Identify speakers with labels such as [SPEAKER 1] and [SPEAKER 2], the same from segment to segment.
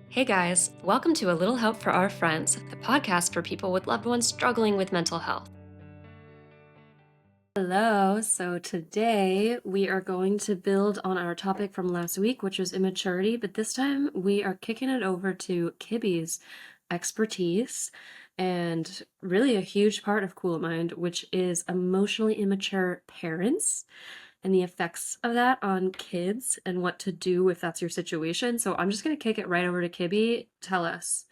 [SPEAKER 1] Hey guys, welcome to A Little Help for Our Friends, the podcast for people with loved ones struggling with mental health. Hello, so today we are going to build on our topic from last week, which was immaturity, but this time we are kicking it over to Kibby's expertise and really a huge part of Cool Mind, which is emotionally immature parents and the effects of that on kids and what to do if that's your situation. So I'm just going to kick it right over to Kibby. Tell us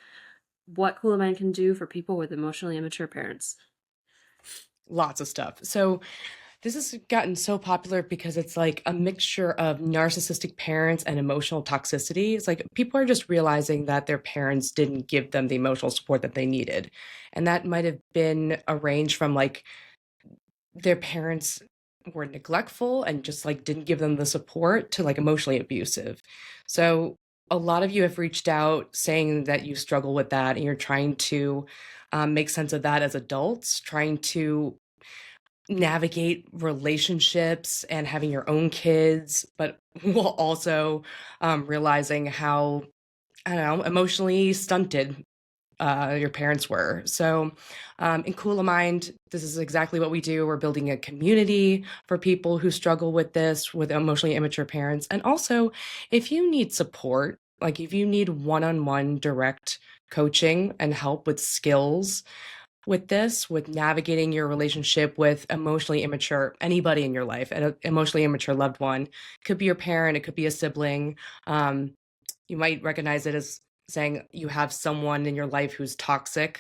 [SPEAKER 1] what Cool Mind can do for people with emotionally immature parents.
[SPEAKER 2] Lots of stuff. So this has gotten so popular because it's like a mixture of narcissistic parents and emotional toxicity. It's like people are just realizing that their parents didn't give them the emotional support that they needed. And that might have been arranged from like their parents were neglectful and just like didn't give them the support to like emotionally abusive. So a lot of you have reached out saying that you struggle with that and you're trying to make sense of that as adults, trying to navigate relationships and having your own kids, but while also realizing how, I don't know, emotionally stunted your parents were. So, in Cool Mind, this is exactly what we do. We're building a community for people who struggle with this, with emotionally immature parents. And also, if you need support, like if you need one on one direct coaching and help with skills, with this, with navigating your relationship with emotionally immature anybody in your life, an emotionally immature loved one, could be your parent, it could be a sibling. Um, you might recognize it as saying you have someone in your life who's toxic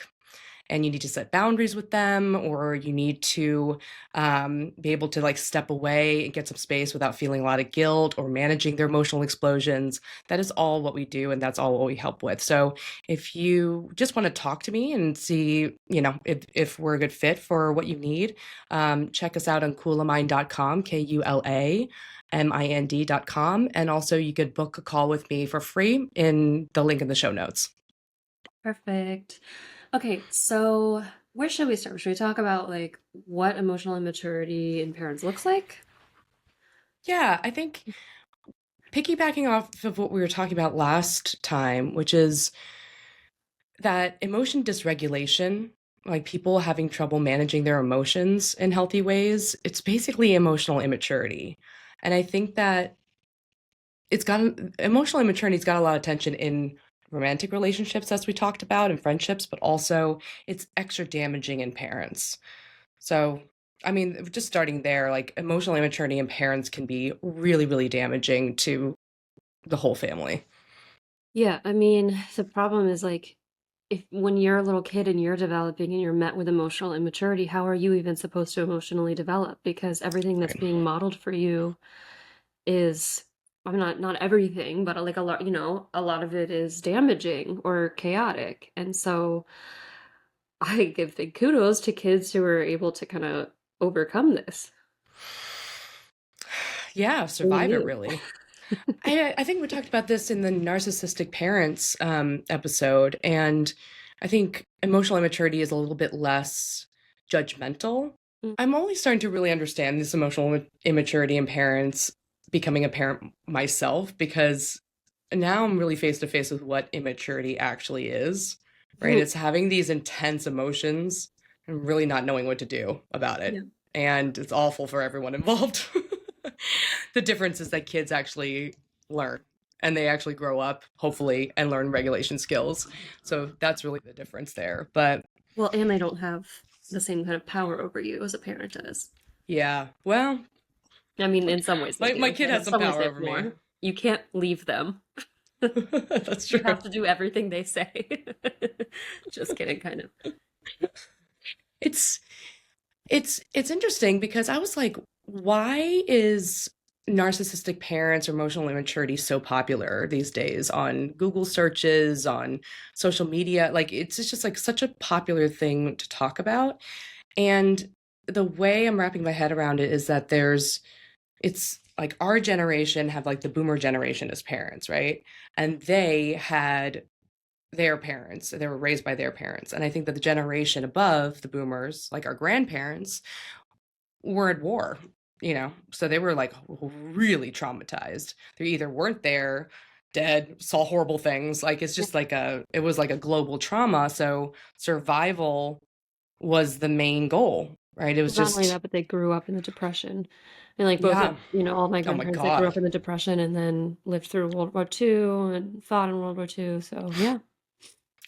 [SPEAKER 2] and you need to set boundaries with them, or you need to be able to like step away and get some space without feeling a lot of guilt or managing their emotional explosions. That is all what we do, and that's all what we help with. So if you just want to talk to me and see, if we're a good fit for what you need, check us out on coolamind.com, KULAMIND.com. And also you could book a call with me for free in the link in the show notes.
[SPEAKER 1] Perfect. Okay, so where should we start? Should we talk about like what emotional immaturity in parents looks like?
[SPEAKER 2] Yeah, I think piggybacking off of what we were talking about last time, which is that emotion dysregulation, like people having trouble managing their emotions in healthy ways, it's basically emotional immaturity. And I think that it's got emotional immaturity's got a lot of attention in romantic relationships, as we talked about, and friendships, but also it's extra damaging in parents. So, I mean, just starting there, like emotional immaturity in parents can be really, really damaging to the whole family.
[SPEAKER 1] Yeah, I mean, the problem is like if when you're a little kid and you're developing and you're met with emotional immaturity, how are you even supposed to emotionally develop? Because everything that's
[SPEAKER 2] Right.
[SPEAKER 1] being modeled for you is I'm not everything, but like a lot, a lot of it is damaging or chaotic. And so I give big kudos to kids who are able to kind of overcome this.
[SPEAKER 2] Yeah,
[SPEAKER 1] Only
[SPEAKER 2] survive it
[SPEAKER 1] you.
[SPEAKER 2] really. I think we talked about this in the narcissistic parents episode, and I think emotional immaturity is a little bit less judgmental.
[SPEAKER 1] Mm.
[SPEAKER 2] I'm only starting to really understand this emotional immaturity in parents, becoming a parent myself, because now I'm really face to face with what immaturity actually is, right? It's having these intense emotions and really not knowing what to do about it.
[SPEAKER 1] Yeah.
[SPEAKER 2] And it's awful for everyone involved. The difference is that kids actually learn and they actually grow up, hopefully, and learn regulation skills. So that's really the difference there. But
[SPEAKER 1] Well, and they don't have the same kind of power over you as a parent does.
[SPEAKER 2] yeah, well,
[SPEAKER 1] I mean, in some ways they
[SPEAKER 2] my
[SPEAKER 1] do,
[SPEAKER 2] kid
[SPEAKER 1] but
[SPEAKER 2] has
[SPEAKER 1] in
[SPEAKER 2] some
[SPEAKER 1] some ways
[SPEAKER 2] power
[SPEAKER 1] they have
[SPEAKER 2] over me.
[SPEAKER 1] more. You can't leave them.
[SPEAKER 2] That's
[SPEAKER 1] You
[SPEAKER 2] true.
[SPEAKER 1] have to do everything they say. Just kidding, kind of.
[SPEAKER 2] It's it's interesting because I was like, why is narcissistic parents or emotional immaturity so popular these days on Google searches, on social media? Like it's just like such a popular thing to talk about. And the way I'm wrapping my head around it is that it's like our generation have like the boomer generation as parents, right? And they had their parents, they were raised by their parents. And I think that the generation above the boomers, like our grandparents, were at war. So they were like really traumatized. They either weren't there, dead, saw horrible things. Like it's just like it was like a global trauma. So survival was the main goal, right? It was
[SPEAKER 1] Not only
[SPEAKER 2] just,
[SPEAKER 1] that, but they grew up in the Depression. And like both of,
[SPEAKER 2] yeah.
[SPEAKER 1] all my
[SPEAKER 2] Oh my
[SPEAKER 1] grandparents, they grew up
[SPEAKER 2] God.
[SPEAKER 1] in the Depression and then lived through World War II and fought in World War II. So yeah.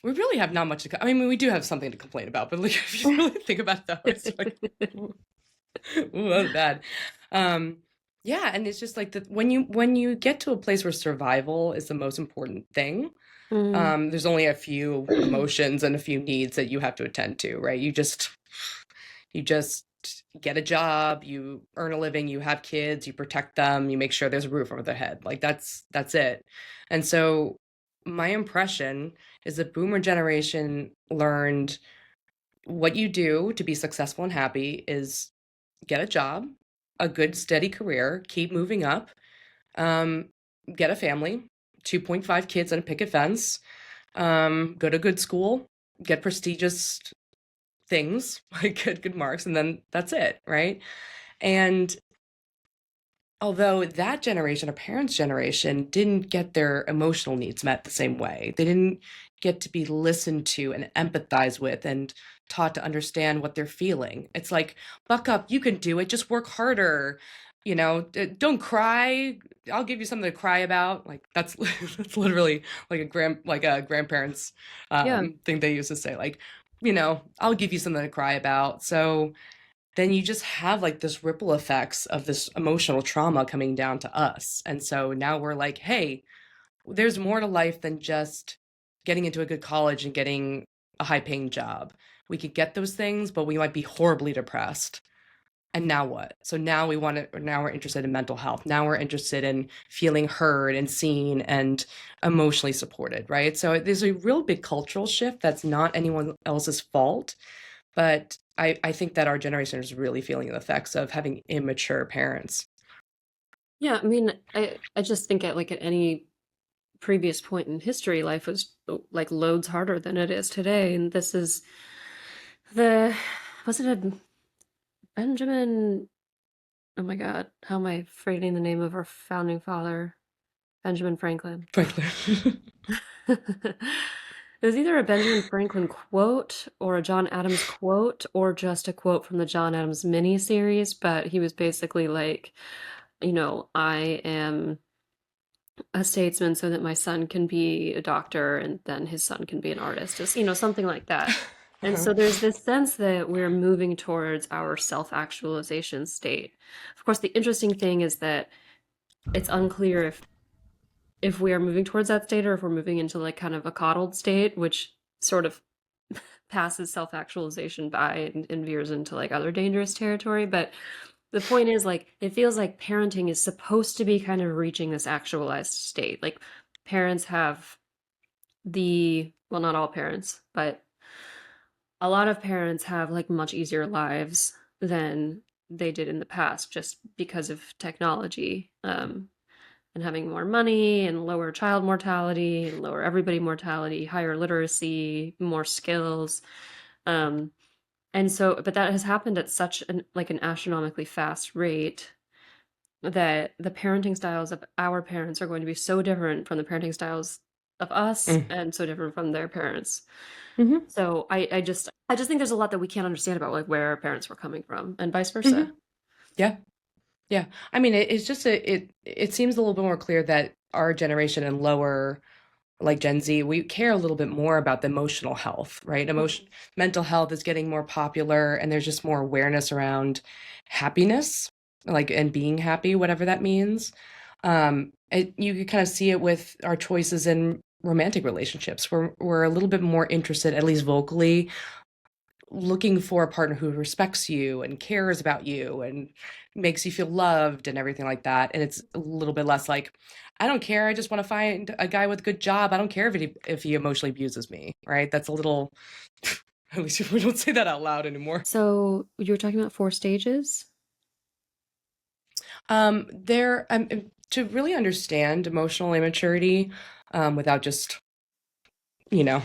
[SPEAKER 2] We really have not much to, I mean, we do have something to complain about, but like, if you really think about it that way, it's like, ooh, that was bad. Um, yeah, and it's just like that when you get to a place where survival is the most important thing,
[SPEAKER 1] Mm.
[SPEAKER 2] there's only a few emotions and a few needs that you have to attend to, right? You just get a job, you earn a living, you have kids, you protect them, you make sure there's a roof over their head. Like that's it. And so my impression is that boomer generation learned what you do to be successful and happy is get a job, a good steady career, keep moving up, um, get a family, 2.5 kids and a picket fence, go to good school, get prestigious things, like good marks, and then that's it, right? And although that generation, our parents' generation, didn't get their emotional needs met the same way, they didn't get to be listened to and empathized with and taught to understand what they're feeling. It's like, buck up, you can do it, just work harder. Don't cry. I'll give you something to cry about. Like that's that's literally like a grandparents
[SPEAKER 1] Yeah.
[SPEAKER 2] thing they used to say. Like, I'll give you something to cry about. So then you just have like this ripple effects of this emotional trauma coming down to us. And so now we're like, hey, there's more to life than just getting into a good college and getting a high paying job. We could get those things, but we might be horribly depressed. And now what? So now we're interested in mental health. Now we're interested in feeling heard and seen and emotionally supported, right? So there's a real big cultural shift that's not anyone else's fault. But I think that our generation is really feeling the effects of having immature parents.
[SPEAKER 1] Yeah. I mean, I just think at any previous point in history, life was like loads harder than it is today. And this is the, was it a Benjamin? Oh my God. How am I forgetting the name of our founding father? Benjamin Franklin.
[SPEAKER 2] Frankly.
[SPEAKER 1] It was either a Benjamin Franklin quote or a John Adams quote or just a quote from the John Adams miniseries, but he was basically like, I am a statesman so that my son can be a doctor and then his son can be an artist, just, something like that. And
[SPEAKER 2] Uh-huh.
[SPEAKER 1] so there's this sense that we're moving towards our self-actualization state. Of course, the interesting thing is that it's unclear if we are moving towards that state or if we're moving into like kind of a coddled state, which sort of passes self-actualization by and veers into like other dangerous territory. But the point is like it feels like parenting is supposed to be kind of reaching this actualized state. Like parents have well, not all parents, but a lot of parents have like much easier lives than they did in the past just because of technology. And having more money and lower child mortality and lower everybody mortality, higher literacy, more skills. Um, and so, but that has happened at such an astronomically fast rate that the parenting styles of our parents are going to be so different from the parenting styles of us and so different from their parents.
[SPEAKER 2] Mm-hmm.
[SPEAKER 1] So I just think there's a lot that we can't understand about like where our parents were coming from and vice
[SPEAKER 2] Hmm.
[SPEAKER 1] versa.
[SPEAKER 2] Yeah. Yeah. I mean, it's just it seems a little bit more clear that our generation and lower, like Gen Z, we care a little bit more about the emotional health, right? Mental health is getting more popular, and there's just more awareness around happiness, like and being happy, whatever that means. You can kind of see it with our choices in romantic relationships. We're a little bit more interested, at least vocally, looking for a partner who respects you and cares about you and makes you feel loved and everything like that. And it's a little bit less like, I don't care. I just want to find a guy with a good job. I don't care if he emotionally abuses me, right? That's a little, at least we don't say that out loud anymore.
[SPEAKER 1] So you were talking about four stages?
[SPEAKER 2] There, to really understand emotional immaturity, without just, you know,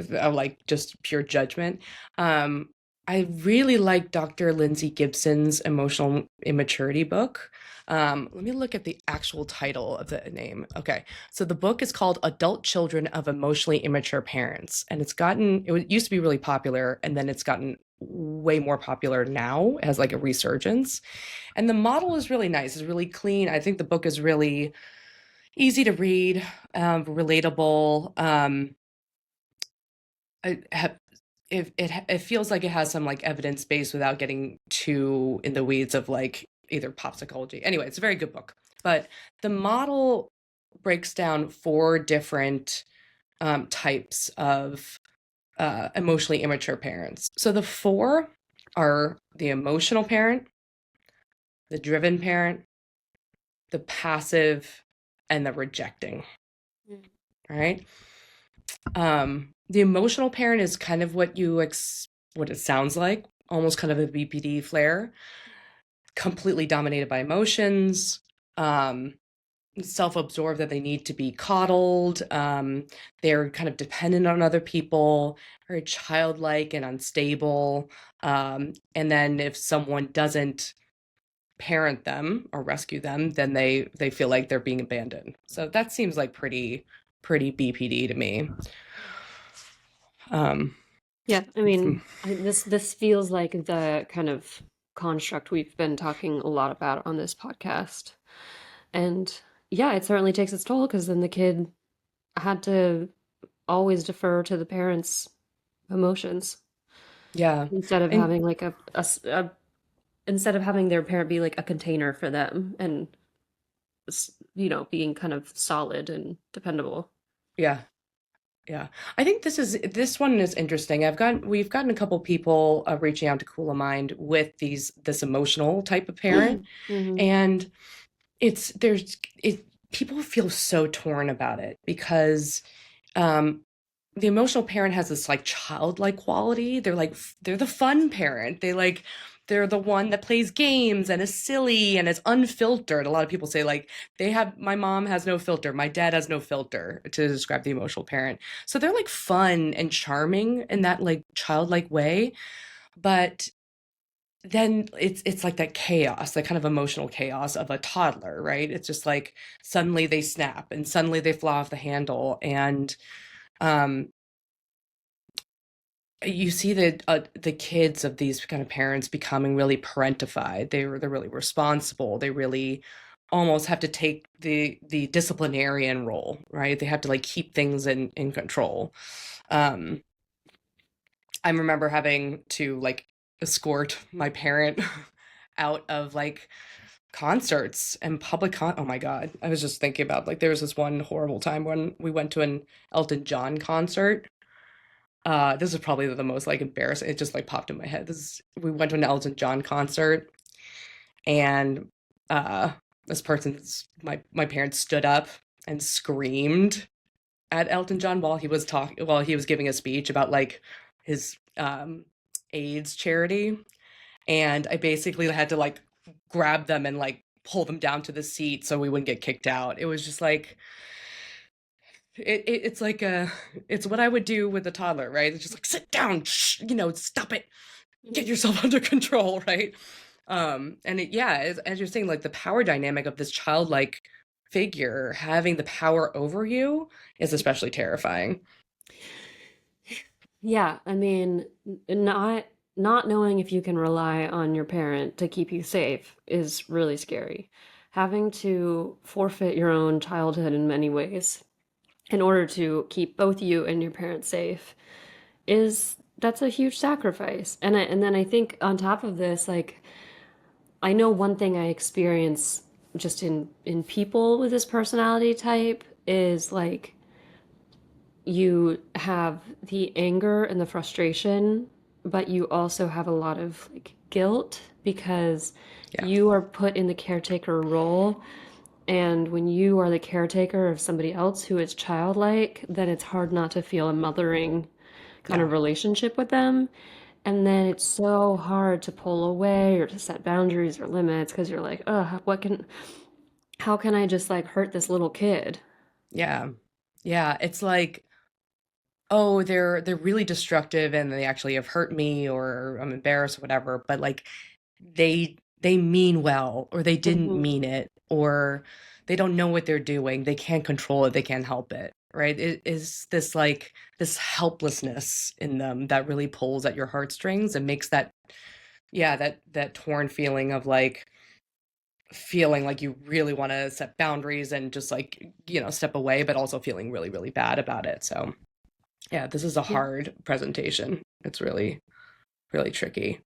[SPEAKER 2] like just pure judgment. Um, I really like Dr. Lindsay Gibson's emotional immaturity book. Let me look at the actual title of the name. Okay, so the book is called Adult Children of Emotionally Immature Parents, and it used to be really popular, and then it's gotten way more popular now as like a resurgence. And the model is really nice, it's really clean. I think the book is really easy to read, relatable. I have it feels like it has some like evidence base without getting too in the weeds of like either pop psychology. Anyway, it's a very good book. But the model breaks down four different types of emotionally immature parents. So the four are the emotional parent, the driven parent, the passive, and the rejecting.
[SPEAKER 1] Mm.
[SPEAKER 2] Right? The emotional parent is kind of what it sounds like, almost kind of a BPD flair, completely dominated by emotions, um, self-absorbed that they need to be coddled. They're kind of dependent on other people, very childlike and unstable. And then if someone doesn't parent them or rescue them, then they feel like they're being abandoned. So that seems like pretty BPD to me. Um,
[SPEAKER 1] Yeah, I mean, this feels like the kind of construct we've been talking a lot about on this podcast. And yeah, it certainly takes its toll because then the kid had to always defer to the parents' emotions
[SPEAKER 2] yeah.
[SPEAKER 1] instead of
[SPEAKER 2] And
[SPEAKER 1] having like instead of having their parent be like a container for them and being kind of solid and dependable.
[SPEAKER 2] yeah, yeah. I think this one is interesting. We've gotten a couple people reaching out to Cool of Mind with this emotional type of parent,
[SPEAKER 1] Hmm.
[SPEAKER 2] and it's there's it people feel so torn about it because um the emotional parent has this like childlike quality. They're the fun parent. They're the one that plays games and is silly and is unfiltered. A lot of people say like my mom has no filter, my dad has no filter to describe the emotional parent. So they're like fun and charming in that like childlike way, but then it's like that chaos, that kind of emotional chaos of a toddler, right? It's just like suddenly they snap and suddenly they fly off the handle and um you see the kids of these kind of parents becoming really parentified. They're really responsible. They really almost have to take the disciplinarian role, right? They have to like keep things in control. Um, I remember having to like escort my parent out of like concerts and oh my God. I was just thinking about like there was this one horrible time when we went to an Elton John concert. This is probably the most like embarrassing. It just like popped in my head. We went to an Elton John concert, and uh, my parents stood up and screamed at Elton John while he was giving a speech about like his AIDS charity, and I basically had to like grab them and like pull them down to the seat so we wouldn't get kicked out. It was just like it's like it's what I would do with a toddler, right? It's just like sit down, stop it, get yourself under control, right? And yeah, as you're saying, like the power dynamic of this childlike figure having the power over you is especially terrifying.
[SPEAKER 1] Yeah, I mean, not knowing if you can rely on your parent to keep you safe is really scary. Having to forfeit your own childhood in many ways in order to keep both you and your parents safe is that's a huge sacrifice. And then I think on top of this, like I know one thing I experience just in people with this personality type is like you have the anger and the frustration, but you also have a lot of like guilt because
[SPEAKER 2] Yeah,
[SPEAKER 1] you are put in the caretaker role. And when you are the caretaker of somebody else who is childlike, then it's hard not to feel a mothering kind
[SPEAKER 2] yeah,
[SPEAKER 1] of relationship with them. And then it's so hard to pull away or to set boundaries or limits because you're like, how can I just like hurt this little kid?
[SPEAKER 2] yeah, yeah. It's like oh, they're really destructive and they actually have hurt me or I'm embarrassed or whatever, but like they mean well or they didn't
[SPEAKER 1] Mhm.
[SPEAKER 2] mean it or they don't know what they're doing. They can't control it, they can't help it, right? It is this like this helplessness in them that really pulls at your heartstrings and makes that yeah, that torn feeling of like feeling like you really want to set boundaries and just like, step away, but also feeling really, really bad about it. So yeah, this is a
[SPEAKER 1] Yeah.
[SPEAKER 2] hard presentation. It's really, really tricky.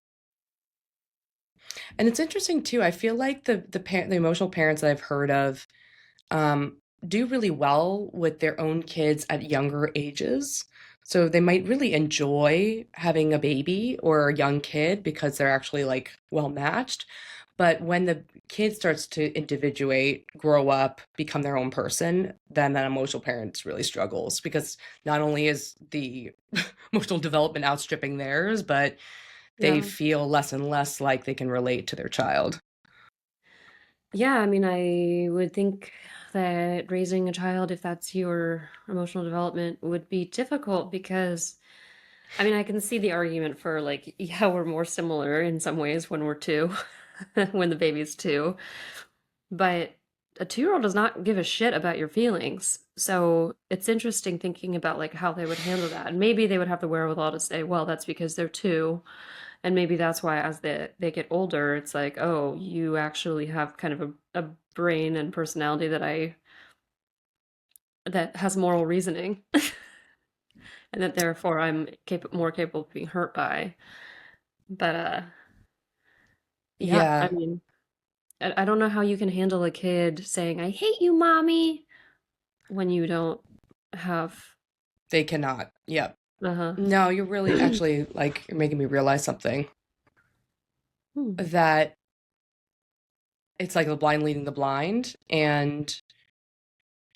[SPEAKER 2] And it's interesting too. I feel like the emotional parents that I've heard of do really well with their own kids at younger ages. So they might really enjoy having a baby or a young kid because they're actually like well matched. But when the kid starts to individuate, grow up, become their own person, then that emotional parent really struggles because not only is the emotional development outstripping theirs, but they
[SPEAKER 1] Yeah.
[SPEAKER 2] feel less and less like they can relate to their child.
[SPEAKER 1] Yeah, I mean, I would think that raising a child, if that's your emotional development, would be difficult because, I mean, I can see the argument for like, yeah, we're more similar in some ways when we're two, when the baby's two, but a 2-year-old does not give a shit about your feelings. So it's interesting thinking about like how they would handle that. And maybe they would have the wherewithal to say, well, that's because they're two. And maybe that's why as they get older, it's like, oh, you actually have kind of a brain and personality that has moral reasoning, and that therefore I'm more capable of being hurt by. But yeah, I
[SPEAKER 2] Yeah,
[SPEAKER 1] mean, I don't know how you can handle a kid saying, I hate you, mommy, when you don't have
[SPEAKER 2] they cannot. Yep.
[SPEAKER 1] uh-huh.
[SPEAKER 2] No, you're really actually like you're making me realize something
[SPEAKER 1] Hmm.
[SPEAKER 2] that it's like the blind leading the blind. And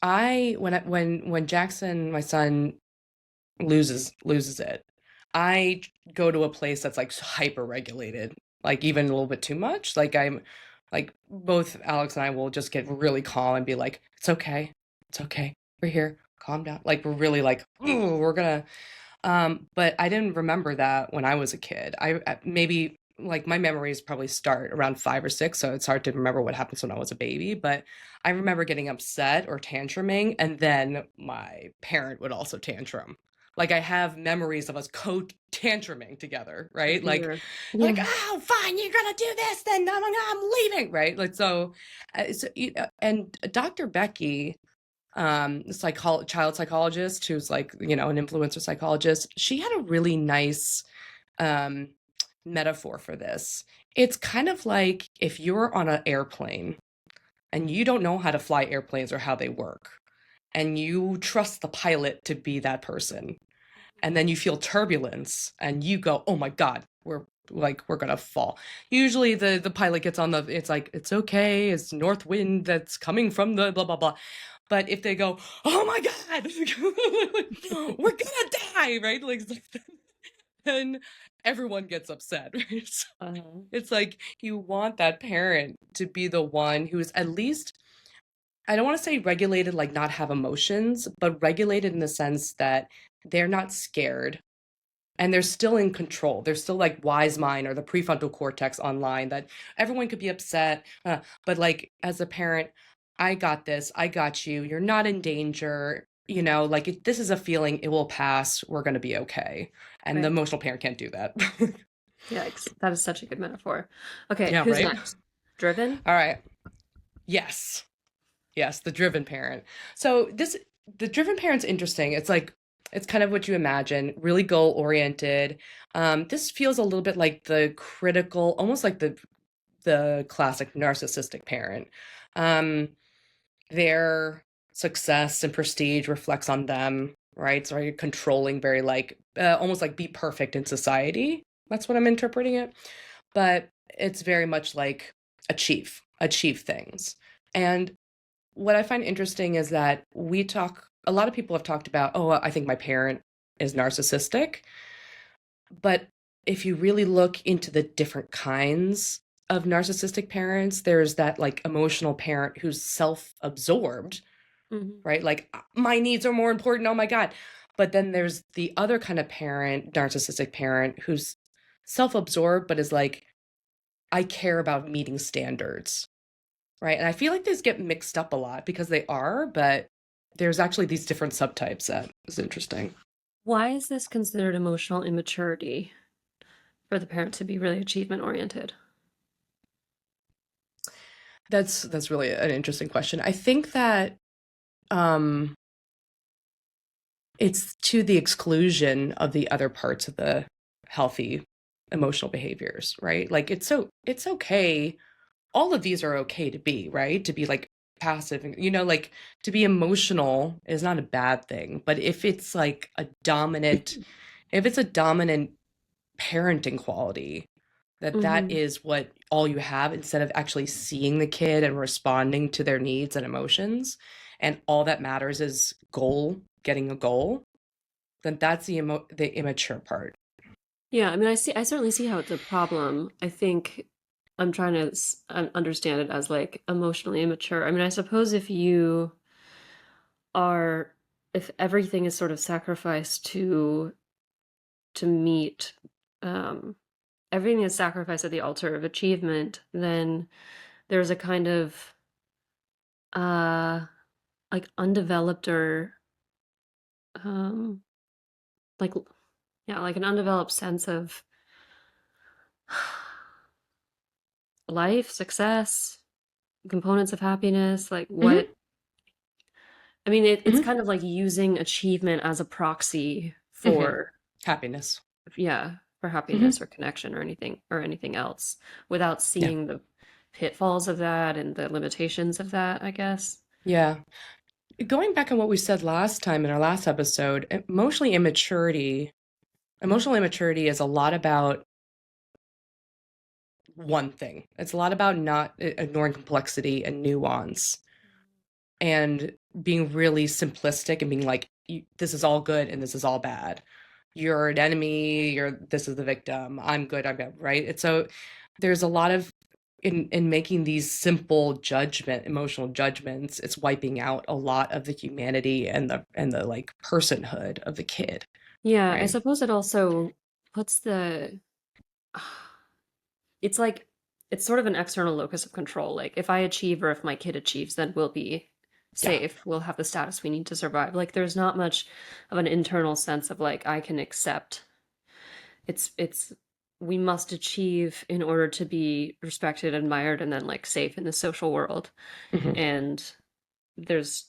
[SPEAKER 2] when Jackson, my son, loses it, I go to a place that's like hyper regulated, like even a little bit too much. Like I'm like both Alex and I will just get really calm and be like, it's okay, we're here, calm down. Like we're really like, "Ooh, we're gonna but I didn't remember that when I was a kid. Maybe like my memories probably start around 5 or 6, so it's hard to remember what happens when I was a baby. But I remember getting upset or tantruming, and then my parent would also tantrum. Like I have memories of us co-tantruming together,
[SPEAKER 1] Oh
[SPEAKER 2] right?
[SPEAKER 1] dear.
[SPEAKER 2] Like
[SPEAKER 1] Yeah.
[SPEAKER 2] oh, fine, you're gonna do this, then I'm leaving, right? Like and Dr. Becky child psychologist who's like an influencer psychologist, she had a really nice um metaphor for this. It's kind of like if you're on an airplane and you don't know how to fly airplanes or how they work and you trust the pilot to be that person, and then you feel turbulence and you go, oh my god, we're gonna fall. Usually the pilot gets on the, it's like it's okay, it's north wind that's coming from the blah blah blah. But if they go, oh my god, we're gonna die, right? Like then everyone gets upset, right? So
[SPEAKER 1] Uh-huh.
[SPEAKER 2] it's like you want that parent to be the one who's at least, I don't want to say regulated, like not have emotions, but regulated in the sense that they're not scared and they're still in control. They're still like wise mind or the prefrontal cortex online that everyone could be upset. But like as a parent, I got this, I got you, you're not in danger. Like this is a feeling, it will pass. We're going to be okay. And the
[SPEAKER 1] Right.
[SPEAKER 2] emotional parent can't do that.
[SPEAKER 1] Yikes. That is such a good metaphor. Okay,
[SPEAKER 2] Yeah,
[SPEAKER 1] who's
[SPEAKER 2] right?
[SPEAKER 1] next? Driven?
[SPEAKER 2] All right. Yes. Yes, the driven parent. So the driven parent's interesting. It's like it's kind of what you imagine, really goal oriented. This feels a little bit like the critical, almost like the classic narcissistic parent. Um, their success and prestige reflects on them, right? So very controlling, very like almost like be perfect in society. That's what I'm interpreting it. But it's very much like achieve things. And what I find interesting is that a lot of people have talked about, oh, I think my parent is narcissistic. But if you really look into the different kinds of narcissistic parents, there's that like emotional parent who's self absorbed,
[SPEAKER 1] Hmm.
[SPEAKER 2] right? Like, my needs are more important. Oh my God. But then there's the other kind of parent, narcissistic parent, who's self-absorbed, but is like, I care about meeting standards, right? And I feel like these get mixed up a lot because they are, but there's actually these different subtypes that is interesting.
[SPEAKER 1] Why is this considered emotional immaturity for the parent to be really achievement oriented?
[SPEAKER 2] That's really an interesting question. I think that um it's to the exclusion of the other parts of the healthy emotional behaviors, right? Like it's okay. All of these are okay to be, right? To be like passive, like to be emotional is not a bad thing. But if it's a dominant parenting quality, that
[SPEAKER 1] Mm-hmm.
[SPEAKER 2] is what all you have instead of actually seeing the kid and responding to their needs and emotions, and all that matters is getting a goal, then that's the immature part.
[SPEAKER 1] Yeah, I mean, I certainly see how it's a problem. I think I'm trying to understand it as like emotionally immature. I mean, I suppose are, if everything is sort of sacrificed to meet, um, everything is sacrificed at the altar of achievement, then there's a kind of, uh, like undeveloped or, um, like, yeah, like an undeveloped sense of life, success, components of happiness, like
[SPEAKER 2] Hmm.
[SPEAKER 1] what I mean, it's
[SPEAKER 2] Hmm.
[SPEAKER 1] kind of like using achievement as a proxy
[SPEAKER 2] Hmm.
[SPEAKER 1] for,
[SPEAKER 2] Happiness.
[SPEAKER 1] yeah, for
[SPEAKER 2] Hmm.
[SPEAKER 1] happiness or connection or anything else without
[SPEAKER 2] Yeah.
[SPEAKER 1] seeing the pitfalls of that and the limitations of that, I guess.
[SPEAKER 2] Yeah. Going back on what we said last time in our last episode, emotional immaturity is a lot about one thing. It's a lot about not ignoring complexity and nuance and being really simplistic and being like, this is all good and this is all bad. You're an enemy, this is the victim. I'm good, I'm bad, right? It's so there's a lot of in making these simple emotional judgments, it's wiping out a lot of the humanity and the like personhood of the kid,
[SPEAKER 1] Yeah, I
[SPEAKER 2] right?
[SPEAKER 1] suppose it also puts the it's like it's sort of an external locus of control. Like if I achieve or if my kid achieves, then we'll be
[SPEAKER 2] Yeah.
[SPEAKER 1] safe. We'll have the status we need to survive. Like there's not much of an internal sense of like I can accept. It's we must achieve in order to be respected, admired, and then like safe in the social world.
[SPEAKER 2] Hmm.
[SPEAKER 1] And there's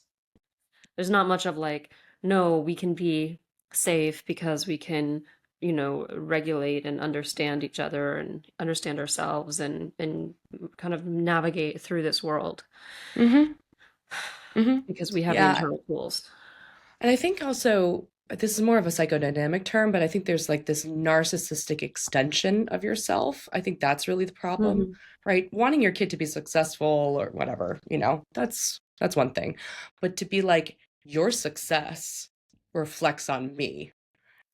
[SPEAKER 1] there's not much of like, no, we can be safe because we can, regulate and understand each other and understand ourselves and kind of navigate through this world
[SPEAKER 2] Hmm. Hmm.
[SPEAKER 1] because we have the
[SPEAKER 2] Yeah.
[SPEAKER 1] internal tools.
[SPEAKER 2] And I think also this is more of a psychodynamic term, but I think there's like this narcissistic extension of yourself. I think that's really the problem,
[SPEAKER 1] Hmm.
[SPEAKER 2] right? Wanting your kid to be successful or whatever, that's one thing. But to be like, your success reflects on me,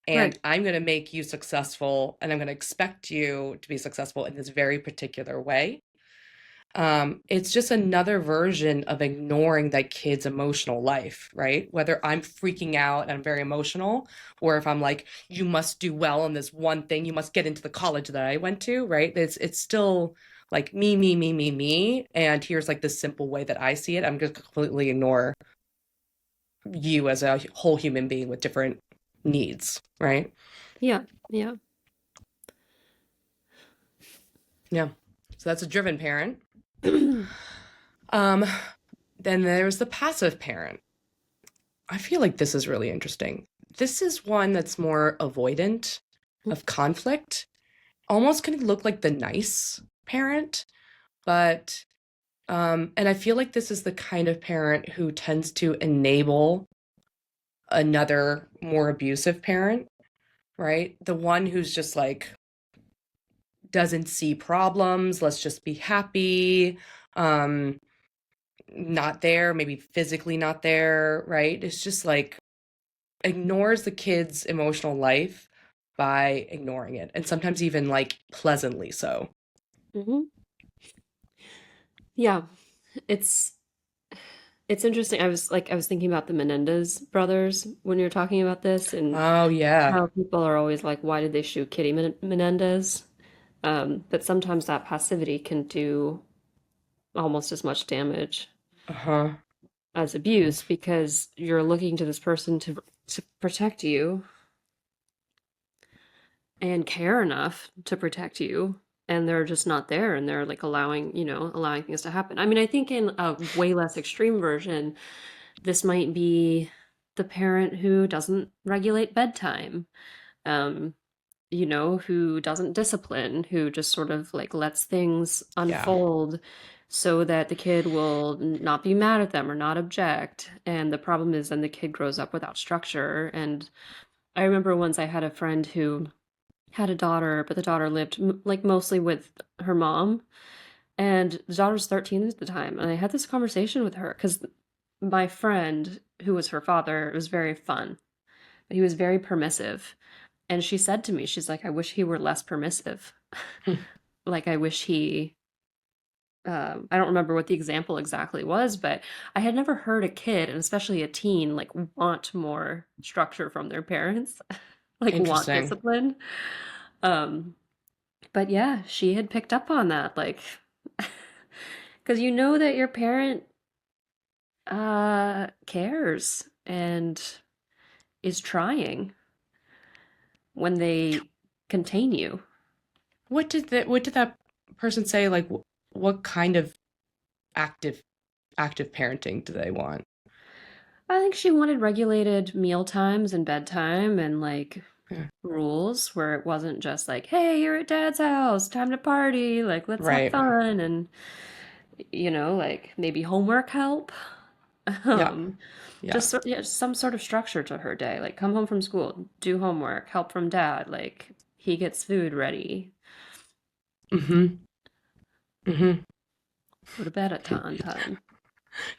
[SPEAKER 2] and
[SPEAKER 1] Right.
[SPEAKER 2] I'm going to make you successful, and I'm going to expect you to be successful in this very particular way. It's just another version of ignoring that kid's emotional life, right? Whether I'm freaking out and I'm very emotional, or if I'm like, you must do well in this one thing, you must get into the college that I went to, right? It's still like me, me, me, me, me. And here's like the simple way that I see it. I'm just completely ignore you as a whole human being with different needs, right?
[SPEAKER 1] Yeah. Yeah.
[SPEAKER 2] Yeah. So that's a driven parent. Um, then there's the passive parent. I feel like this is really interesting. This is one that's more avoidant of conflict, almost can look like the nice parent, but and I feel like this is the kind of parent who tends to enable another more abusive parent, right? The one who's just like doesn't see problems, let's just be happy, um not there, maybe physically not there, right? It's just like ignores the kid's emotional life by ignoring it, and sometimes even like pleasantly so.
[SPEAKER 1] Hmm. Yeah. It's It's interesting. I was thinking about the Menendez brothers when you're talking about this, and
[SPEAKER 2] Oh yeah.
[SPEAKER 1] how people are always like, why did they shoot Kitty Menendez? But sometimes that passivity can do almost as much damage
[SPEAKER 2] Uh-huh.
[SPEAKER 1] as abuse because you're looking to this person to protect you and care enough to protect you, and they're just not there, and they're like allowing things to happen. I mean, I think in a way less extreme version, this might be the parent who doesn't regulate bedtime, um, who doesn't discipline, who just sort of like lets things
[SPEAKER 2] Yeah.
[SPEAKER 1] unfold so that the kid will not be mad at them or not object. And the problem is then the kid grows up without structure. And I remember once I had a friend who had a daughter, but the daughter lived like mostly with her mom. And the daughter was 13 at the time. And I had this conversation with her because my friend, who was her father, it was very fun, but he was very permissive. And she said to me, she's like, I wish he were less permissive. Like, I wish he, I don't remember what the example exactly was, but I had never heard a kid, and especially a teen, like want more structure from their parents, like want
[SPEAKER 2] Interesting.
[SPEAKER 1] discipline. Um, but yeah, she had picked up on that, like, because you know that your parent cares and is trying when they contain you.
[SPEAKER 2] What did that person say? Like, what kind of active active parenting do they want?
[SPEAKER 1] I think she wanted regulated meal times and bedtime and like
[SPEAKER 2] Yeah.
[SPEAKER 1] rules where it wasn't just like, hey, you're at dad's house, time to party, like let's have
[SPEAKER 2] Right.
[SPEAKER 1] fun and like maybe homework help.
[SPEAKER 2] Yeah.
[SPEAKER 1] Um
[SPEAKER 2] Yeah.
[SPEAKER 1] yeah, some sort of structure to her day. Like come home from school, do homework, help from dad, like he gets food ready,
[SPEAKER 2] Mm-hmm. Mm-hmm.
[SPEAKER 1] go to bed at on time.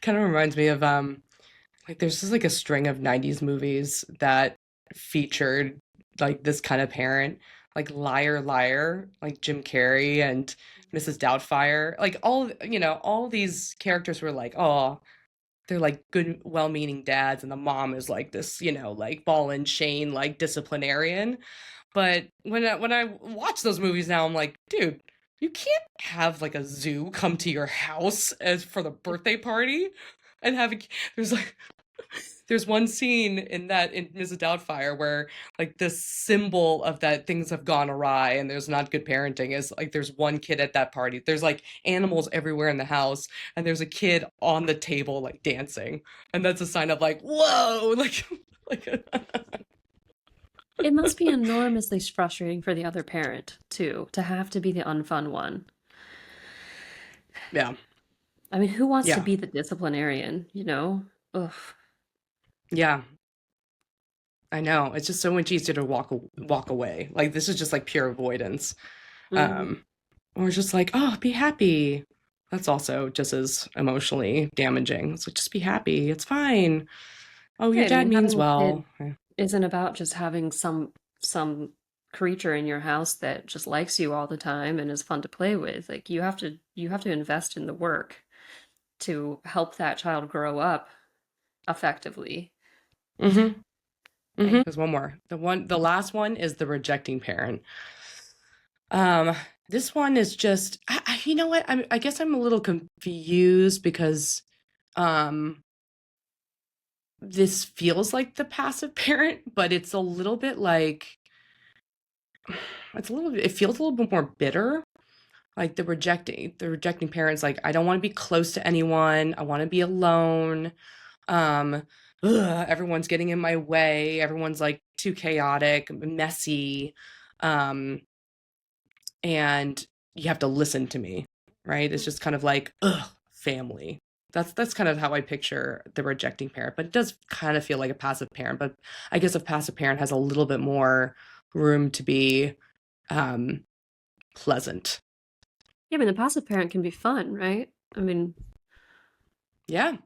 [SPEAKER 2] Kind of reminds me of like there's just like a string of 90s movies that featured like this kind of parent, like Liar Liar, like Jim Carrey and Mrs. Doubtfire. Like all these characters were like, oh, they're like good, well-meaning dads, and the mom is like this, like ball and chain, like disciplinarian. But when I watch those movies now, I'm like, dude, you can't have like a zoo come to your house as for the birthday party and have there's like there's one scene in Mrs. Doubtfire where like this symbol of that things have gone awry and there's not good parenting is like there's one kid at that party. There's like animals everywhere in the house and there's a kid on the table like dancing. And that's a sign of like, whoa, like like
[SPEAKER 1] It must be enormously frustrating for the other parent too, to have to be the unfun one.
[SPEAKER 2] yeah.
[SPEAKER 1] I mean, who wants to
[SPEAKER 2] Yeah.
[SPEAKER 1] be the disciplinarian, Ugh.
[SPEAKER 2] Yeah. I know. It's just so much easier to walk away. Like this is just like pure avoidance.
[SPEAKER 1] Mhm.
[SPEAKER 2] Um, or just like, oh, be happy. That's also just as emotionally damaging. It's like just be happy. It's fine. Oh,
[SPEAKER 1] Yeah,
[SPEAKER 2] your
[SPEAKER 1] I
[SPEAKER 2] dad
[SPEAKER 1] mean,
[SPEAKER 2] means
[SPEAKER 1] having a
[SPEAKER 2] well.
[SPEAKER 1] kid isn't about just having some creature in your house that just likes you all the time and is fun to play with. Like you have to invest in the work to help that child grow up effectively.
[SPEAKER 2] Mm-hmm. Mm-hmm.
[SPEAKER 1] I
[SPEAKER 2] There's one more. The last one is the rejecting parent. Um, this one is just, you know what? I guess I'm a little confused because, um, this feels like the passive parent, but it's a little bit like it feels a little bit more bitter. Like the rejecting parents, like, I don't want to be close to anyone. I want to be alone. Um, everyone's getting in my way. Everyone's like too chaotic, messy. Um, and you have to listen to me, right? It's just kind of like, ugh, family. That's kind of how I picture the rejecting parent, but it does kind of feel like a passive parent. But I guess a passive parent has a little bit more room to be um, pleasant.
[SPEAKER 1] Yeah, I mean, the passive parent can be fun, right? I mean,
[SPEAKER 2] Yeah,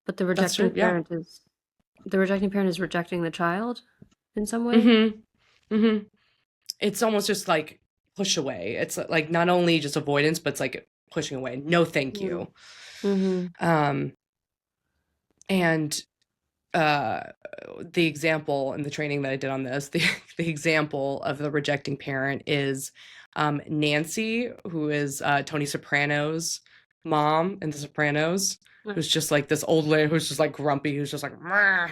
[SPEAKER 1] but the
[SPEAKER 2] that's
[SPEAKER 1] rejecting
[SPEAKER 2] true. Yeah.
[SPEAKER 1] parent is the rejecting parent is rejecting the child in some way.
[SPEAKER 2] Mm-hmm. Mm-hmm. It's almost just like push away. It's like not only just avoidance, but it's like pushing away. No, thank you.
[SPEAKER 1] Mm-hmm.
[SPEAKER 2] Um, And uh the example and the training that I did on this, the example of the rejecting parent is Nancy, who is Tony Soprano's mom in The Sopranos,
[SPEAKER 1] Right.
[SPEAKER 2] who's just like this old lady who's just like grumpy, who's just like "Meh,"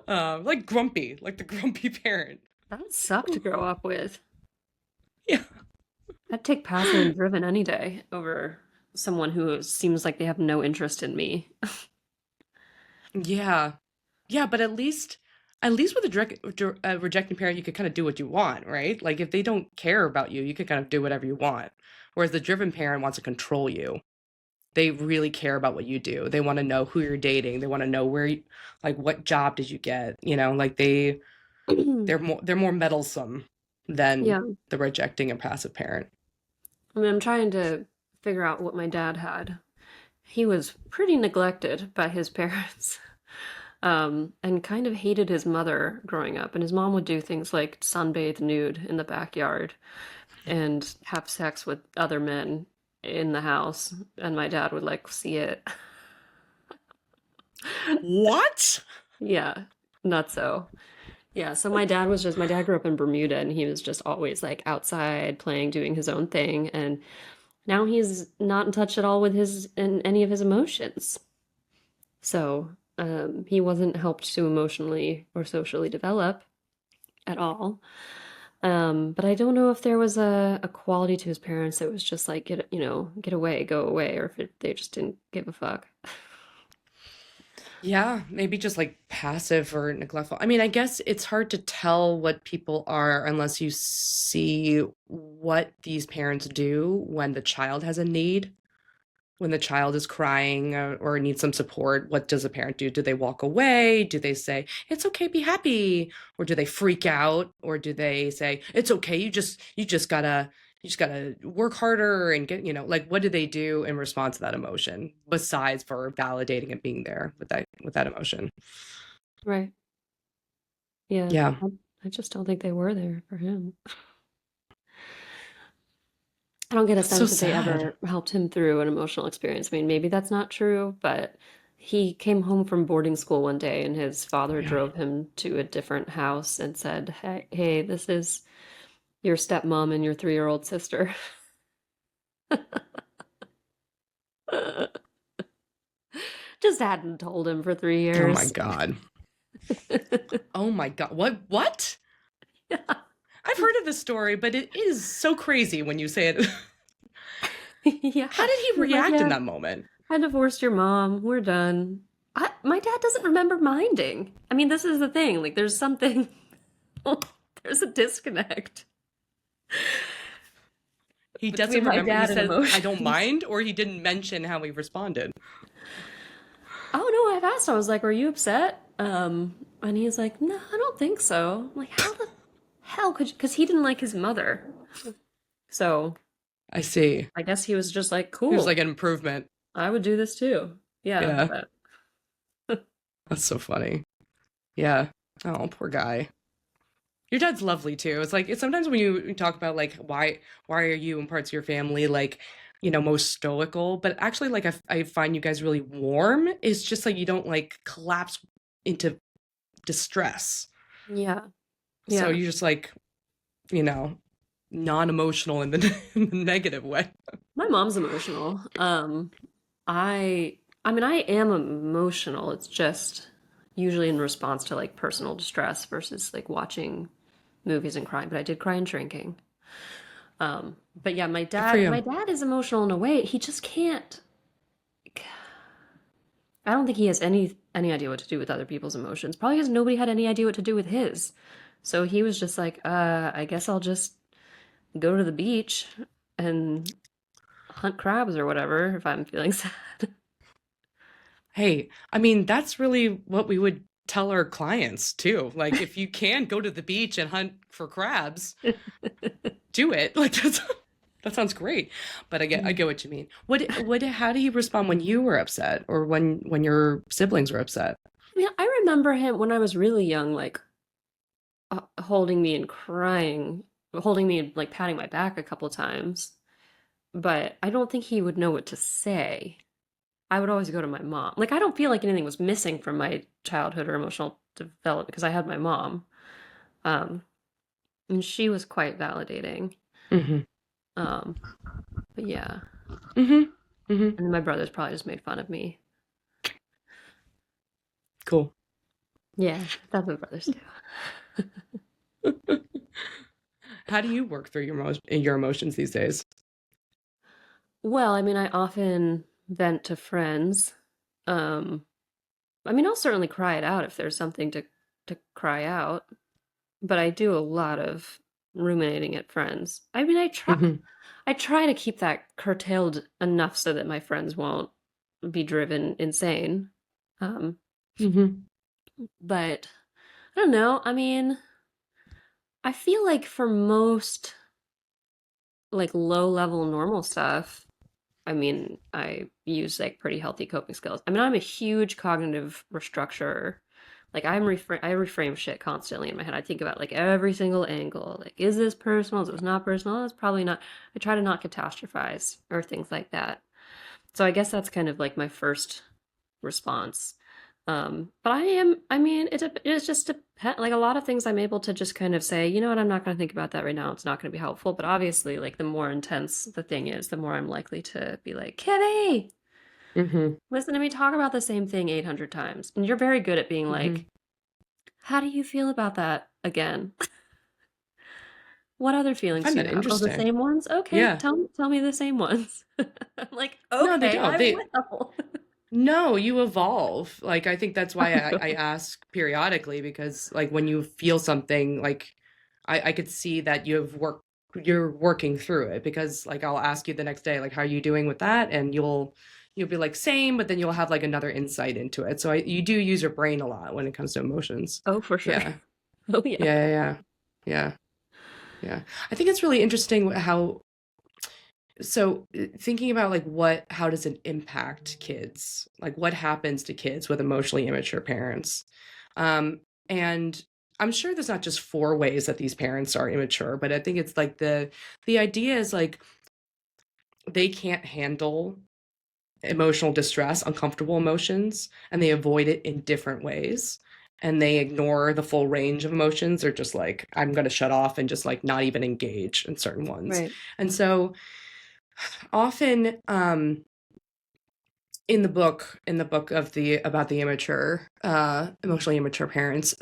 [SPEAKER 2] like grumpy, like the grumpy parent.
[SPEAKER 1] That would suck to grow up with.
[SPEAKER 2] Yeah.
[SPEAKER 1] I'd take passive and driven any day over someone who seems like they have no interest in me.
[SPEAKER 2] Yeah. Yeah, but at least with a rejecting parent, you could kind of do what you want, right? Like if they don't care about you, you could kind of do whatever you want. Whereas the driven parent wants to control you. They really care about what you do. They want to know who you're dating. They want to know like what job did you get? Like they're more meddlesome than
[SPEAKER 1] Yeah.
[SPEAKER 2] the rejecting and passive parent.
[SPEAKER 1] I mean, I'm trying to figure out what my dad had. He was pretty neglected by his parents. And kind of hated his mother growing up. And his mom would do things like sunbathe nude in the backyard and have sex with other men in the house. And my dad would like see it.
[SPEAKER 2] What?
[SPEAKER 1] Yeah, not so. Yeah, so my dad grew up in Bermuda and he was just always like outside playing, doing his own thing. And now he's not in touch at all with any of his emotions. So he wasn't helped to emotionally or socially develop at all. But I don't know if there was a quality to his parents that was just like get away, go away, or if they just didn't give a fuck.
[SPEAKER 2] Yeah, maybe just like passive or neglectful. I mean, I guess it's hard to tell what people are unless you see what these parents do when the child has a need. When the child is crying or needs some support, what does a parent do? Do they walk away? Do they say, "It's okay, be happy"? Or do they freak out? Or do they say, "It's okay, you just gotta work harder and get, like what do they do in response to that emotion besides for validating and being there with that emotion?
[SPEAKER 1] Right. Yeah.
[SPEAKER 2] Yeah.
[SPEAKER 1] I just don't think they were there for him. I don't get a
[SPEAKER 2] That's so
[SPEAKER 1] sense that they
[SPEAKER 2] sad.
[SPEAKER 1] ever helped him through an emotional experience. I mean, maybe that's not true, but he came home from boarding school one day and his father
[SPEAKER 2] Yeah.
[SPEAKER 1] drove him to a different house and said, hey, this is your stepmom and your 3-year-old sister. Just hadn't told him for three
[SPEAKER 2] Oh my
[SPEAKER 1] years.
[SPEAKER 2] God. Oh my God. What?
[SPEAKER 1] Yeah.
[SPEAKER 2] I've heard of this story, but it is so crazy when you say it.
[SPEAKER 1] Yeah.
[SPEAKER 2] How did he
[SPEAKER 1] He was like,
[SPEAKER 2] react in
[SPEAKER 1] yeah,
[SPEAKER 2] that moment?
[SPEAKER 1] I divorced your mom. We're done. My dad doesn't remember minding. I mean, this is the thing. Like, there's something, there's a disconnect
[SPEAKER 2] He
[SPEAKER 1] between
[SPEAKER 2] doesn't
[SPEAKER 1] my
[SPEAKER 2] remember. He
[SPEAKER 1] dad and
[SPEAKER 2] said, "I don't
[SPEAKER 1] emotions.
[SPEAKER 2] mind," or he didn't mention how he responded.
[SPEAKER 1] Oh no, I've asked. I was like, "Are you upset?" And he's like, "No, I don't think so." I'm like, how the hell could you? Because he didn't like his mother. So
[SPEAKER 2] I see.
[SPEAKER 1] I guess he was just like,
[SPEAKER 2] He was
[SPEAKER 1] "Cool,
[SPEAKER 2] like an improvement.
[SPEAKER 1] I would do this too." Yeah,
[SPEAKER 2] Yeah,
[SPEAKER 1] but
[SPEAKER 2] that's so funny. Yeah. Oh, poor guy. Your dad's lovely too. It's like it's sometimes when you talk about like why are you and parts of your family like most stoical, but actually like I find you guys really warm. It's just like you don't like collapse into distress.
[SPEAKER 1] yeah,
[SPEAKER 2] So
[SPEAKER 1] yeah.
[SPEAKER 2] you're just like you know non-emotional in the, in the negative way.
[SPEAKER 1] My mom's emotional. I mean, I am emotional. It's just usually in response to like personal distress versus like watching movies and crying. But I did cry in Shrinking. But yeah,
[SPEAKER 2] Good for
[SPEAKER 1] my
[SPEAKER 2] you.
[SPEAKER 1] dad is emotional in a way. He just can't. I don't think he has any idea what to do with other people's emotions. Probably because nobody had any idea what to do with his. So he was just like, I guess I'll just go to the beach and hunt crabs or whatever if I'm feeling sad.
[SPEAKER 2] Hey, I mean, that's really what we would tell our clients too. Like, if you can go to the beach and hunt for crabs, do it. Like that sounds great. But I get what you mean. How did he respond when you were upset or when your siblings were upset?
[SPEAKER 1] I mean, I remember him when I was really young, like holding me and crying, holding me and like patting my back a couple times. But I don't think he would know what to say. I would always go to my mom. Like, I don't feel like anything was missing from my childhood or emotional development because I had my mom. Um, and she was quite validating.
[SPEAKER 2] Mhm.
[SPEAKER 1] Um, but yeah.
[SPEAKER 2] Mhm. Mhm.
[SPEAKER 1] And then my brothers probably just made fun of me.
[SPEAKER 2] Cool.
[SPEAKER 1] Yeah, that's what brothers do.
[SPEAKER 2] How do you work through your emotions these days?
[SPEAKER 1] Well, I mean, I often vent to friends. Um, I mean, I'll certainly cry it out if there's something to cry out, but I do a lot of ruminating at friends. I mean,
[SPEAKER 2] Mhm.
[SPEAKER 1] I try to keep that curtailed enough so that my friends won't be driven insane. Um,
[SPEAKER 2] Mhm.
[SPEAKER 1] but I don't know. I mean, I feel like for most like low level normal stuff, I mean, I use like pretty healthy coping skills. I mean, I'm a huge cognitive restructurer. Like I reframe shit constantly in my head. I think about like every single angle. Like, is this personal? Is this not personal? It's probably not. I try to not catastrophize or things like that. So I guess that's kind of like my first response. But I mean, it's just like a lot of things I'm able to just kind of say, you know what, I'm not going to think about that right now. It's not going to be helpful. But obviously, like the more intense the thing is, the more I'm likely to be like, Kibby,
[SPEAKER 2] Mhm.
[SPEAKER 1] listen to me talk about the same thing 800 times. And you're very good at being like,
[SPEAKER 2] Mhm.
[SPEAKER 1] how do you feel about that again? What other
[SPEAKER 2] I
[SPEAKER 1] feelings
[SPEAKER 2] find
[SPEAKER 1] do you
[SPEAKER 2] that
[SPEAKER 1] have? Oh, the
[SPEAKER 2] interesting.
[SPEAKER 1] same ones? Okay,
[SPEAKER 2] Yeah.
[SPEAKER 1] tell me the same ones. I'm like,
[SPEAKER 2] No, they
[SPEAKER 1] okay,
[SPEAKER 2] don't.
[SPEAKER 1] I
[SPEAKER 2] They
[SPEAKER 1] will.
[SPEAKER 2] No, you evolve. Like I think that's why I
[SPEAKER 1] Oh,
[SPEAKER 2] ask periodically because like when you feel something like I could see that you're working through it because like I'll ask you the next day like how are you doing with that and you'll be like same but then you'll have like another insight into it. So you do use your brain a lot when it comes to emotions.
[SPEAKER 1] oh, for sure.
[SPEAKER 2] Yeah.
[SPEAKER 1] Oh yeah.
[SPEAKER 2] Yeah, yeah, yeah. Yeah. Yeah. I think it's really interesting how thinking about like how does it impact kids? Like what happens to kids with emotionally immature parents? And I'm sure there's not just four ways that these parents are immature, but I think it's like the idea is like they can't handle emotional distress, uncomfortable emotions, and they avoid it in different ways. And they ignore the full range of emotions. They're just like, I'm going to shut off and just like not even engage in certain ones.
[SPEAKER 1] Right.
[SPEAKER 2] And so often, in the book of the about the immature emotionally immature parents,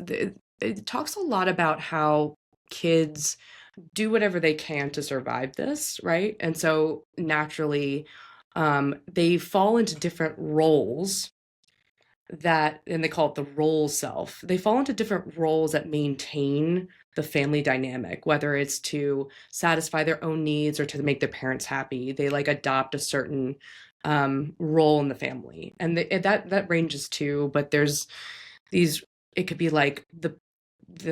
[SPEAKER 2] it talks a lot about how kids do whatever they can to survive this, right? And so naturally they fall into different roles and they call it the role self. They fall into different roles that maintain the family dynamic, whether it's to satisfy their own needs or to make their parents happy. They like adopt a certain role in the family, and that ranges too. But there's these. It could be like the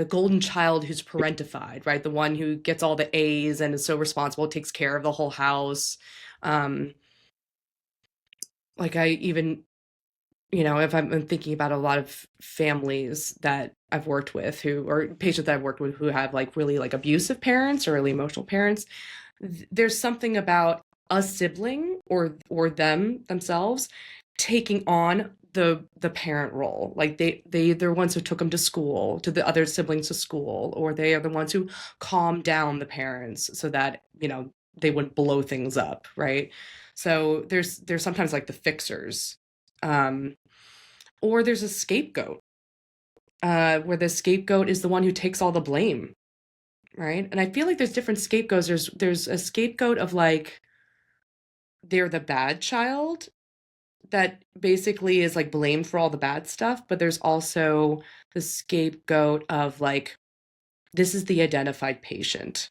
[SPEAKER 2] golden child who's parentified, right? The one who gets all the A's and is so responsible, takes care of the whole house. Um, like I even if I'm thinking about a lot of families that I've worked with or patients that I've worked with who have like really like abusive parents or really emotional parents, there's something about a sibling or themselves taking on the parent role. Like they're ones who took them to school, to the other siblings to school, or they are the ones who calm down the parents so that, they wouldn't blow things up, right? So there's sometimes like the fixers. Um, or there's a scapegoat, where the scapegoat is the one who takes all the blame, right? And I feel like there's different scapegoats. There's a scapegoat of like they're the bad child that basically is like blamed for all the bad stuff, but there's also the scapegoat of like this is the identified patient.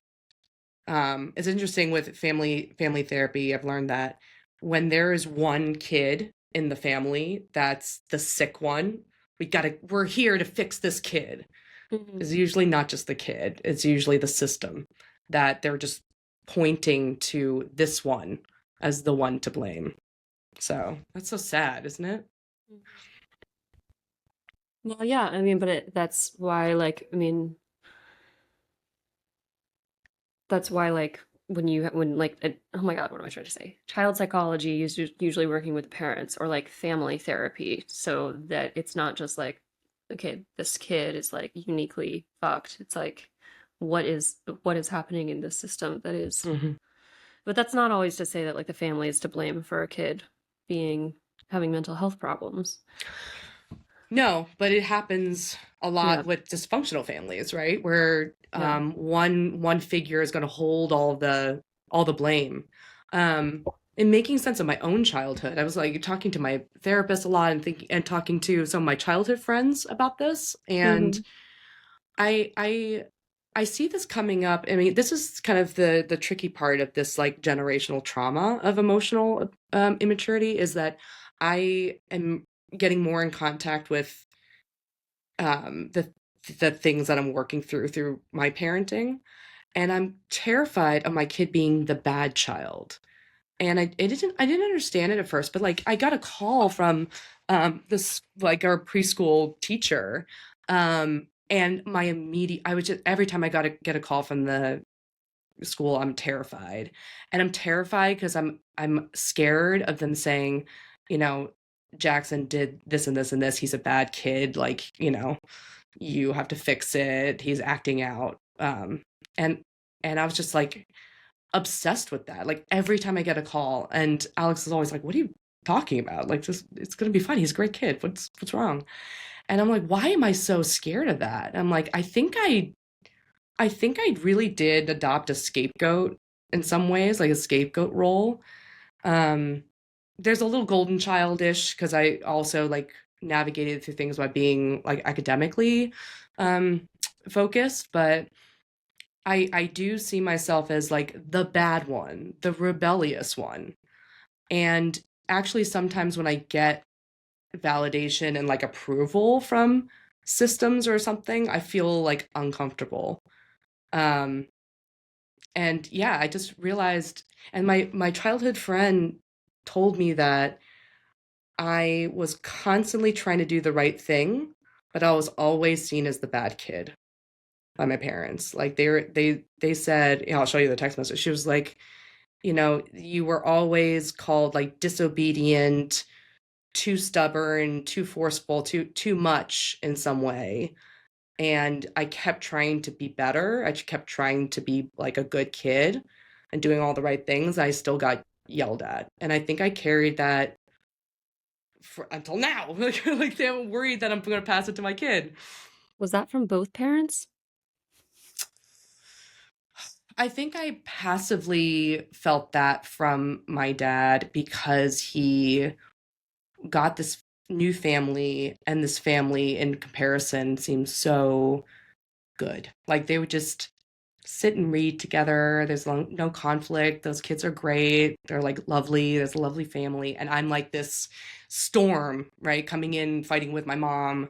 [SPEAKER 2] It's interesting with family therapy. I've learned that when there is one kid in the family that's the sick one, we're here to fix this kid.
[SPEAKER 1] Mhm.
[SPEAKER 2] It's usually not just the kid, it's usually the system that they're just pointing to this one as the one to blame. So that's so sad, isn't it?
[SPEAKER 1] Well, yeah, I mean, but that's why, like, I mean, that's why, like, when like oh my God, what am I trying to say? Child psychology is usually working with parents or like family therapy so that it's not just like, okay, this kid is like uniquely fucked. It's like what is what is happening in this system that is,
[SPEAKER 2] Mhm.
[SPEAKER 1] but that's not always to say that like the family is to blame for a kid being having mental health problems.
[SPEAKER 2] No, but it happens a
[SPEAKER 1] Yeah.
[SPEAKER 2] lot with dysfunctional families, right? Where
[SPEAKER 1] Yeah.
[SPEAKER 2] one figure is going to hold all the blame. In making sense of my own childhood, I was like talking to my therapist a lot and thinking and talking to some of my childhood friends about this, and
[SPEAKER 1] Hmm.
[SPEAKER 2] I I I see this coming up. I mean, this is kind of the tricky part of this like generational trauma of emotional immaturity is that I am getting more in contact with the things that I'm working through my parenting, and I'm terrified of my kid being the bad child. And I didn't understand it at first, but like I got a call from this like our preschool teacher, and my immediate I was just every time I got to get a call from the school, I'm terrified, and I'm terrified because I'm scared of them saying, you know, Jackson did this and this and this. He's a bad kid. Like, you have to fix it. He's acting out. And and I was just like obsessed with that. Like every time I get a call, and Alex is always like, "What are you talking about? Like, just it's gonna be fine. He's a great kid. What's wrong?" And I'm like, "Why am I so scared of that?" I'm like, I think I really did adopt a scapegoat in some ways, like a scapegoat role. Um, there's a little golden childish because I also like navigated through things by being like academically um focused, but I do see myself as like the bad one, the rebellious one. And actually sometimes when I get validation and like approval from systems or something, I feel like uncomfortable. Um and yeah, I just realized and my childhood friend told me that I was constantly trying to do the right thing, but I was always seen as the bad kid by my parents. Like they said, I'll show you the text message. She was like, you were always called like disobedient, too stubborn, too forceful, too much in some way. And I kept trying to be better. I kept trying to be like a good kid and doing all the right things. I still got yelled at. And I think I carried that until now. Like they're worried that I'm going to pass it to my kid.
[SPEAKER 1] Was that from both parents?
[SPEAKER 2] I think I passively felt that from my dad because he got this new family, and this family in comparison seems so good. Like they would just sit and read together. There's no conflict. Those kids are great. They're like lovely. There's a lovely family. And I'm like this storm, right? Coming in, fighting with my mom,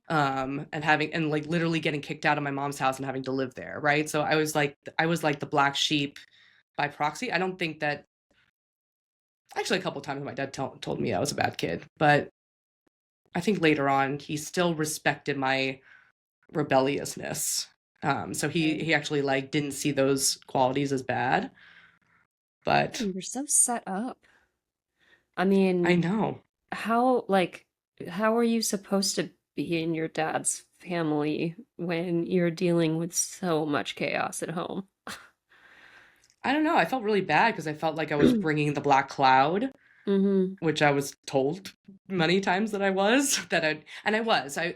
[SPEAKER 2] and like literally getting kicked out of my mom's house and having to live there, right? So I was like the black sheep by proxy. I don't think that actually a couple of times my dad told me I was a bad kid, but I think later on he still respected my rebelliousness. So he
[SPEAKER 1] Right.
[SPEAKER 2] he actually like didn't see those qualities as bad. But
[SPEAKER 1] You're so set up. I
[SPEAKER 2] I
[SPEAKER 1] mean,
[SPEAKER 2] know.
[SPEAKER 1] how like how are you supposed to be in your dad's family when you're dealing with so much chaos at home?
[SPEAKER 2] I don't know. I felt really bad because I felt like I was bringing the black cloud,
[SPEAKER 1] Hmm.
[SPEAKER 2] which I was told many times that I was and I was. I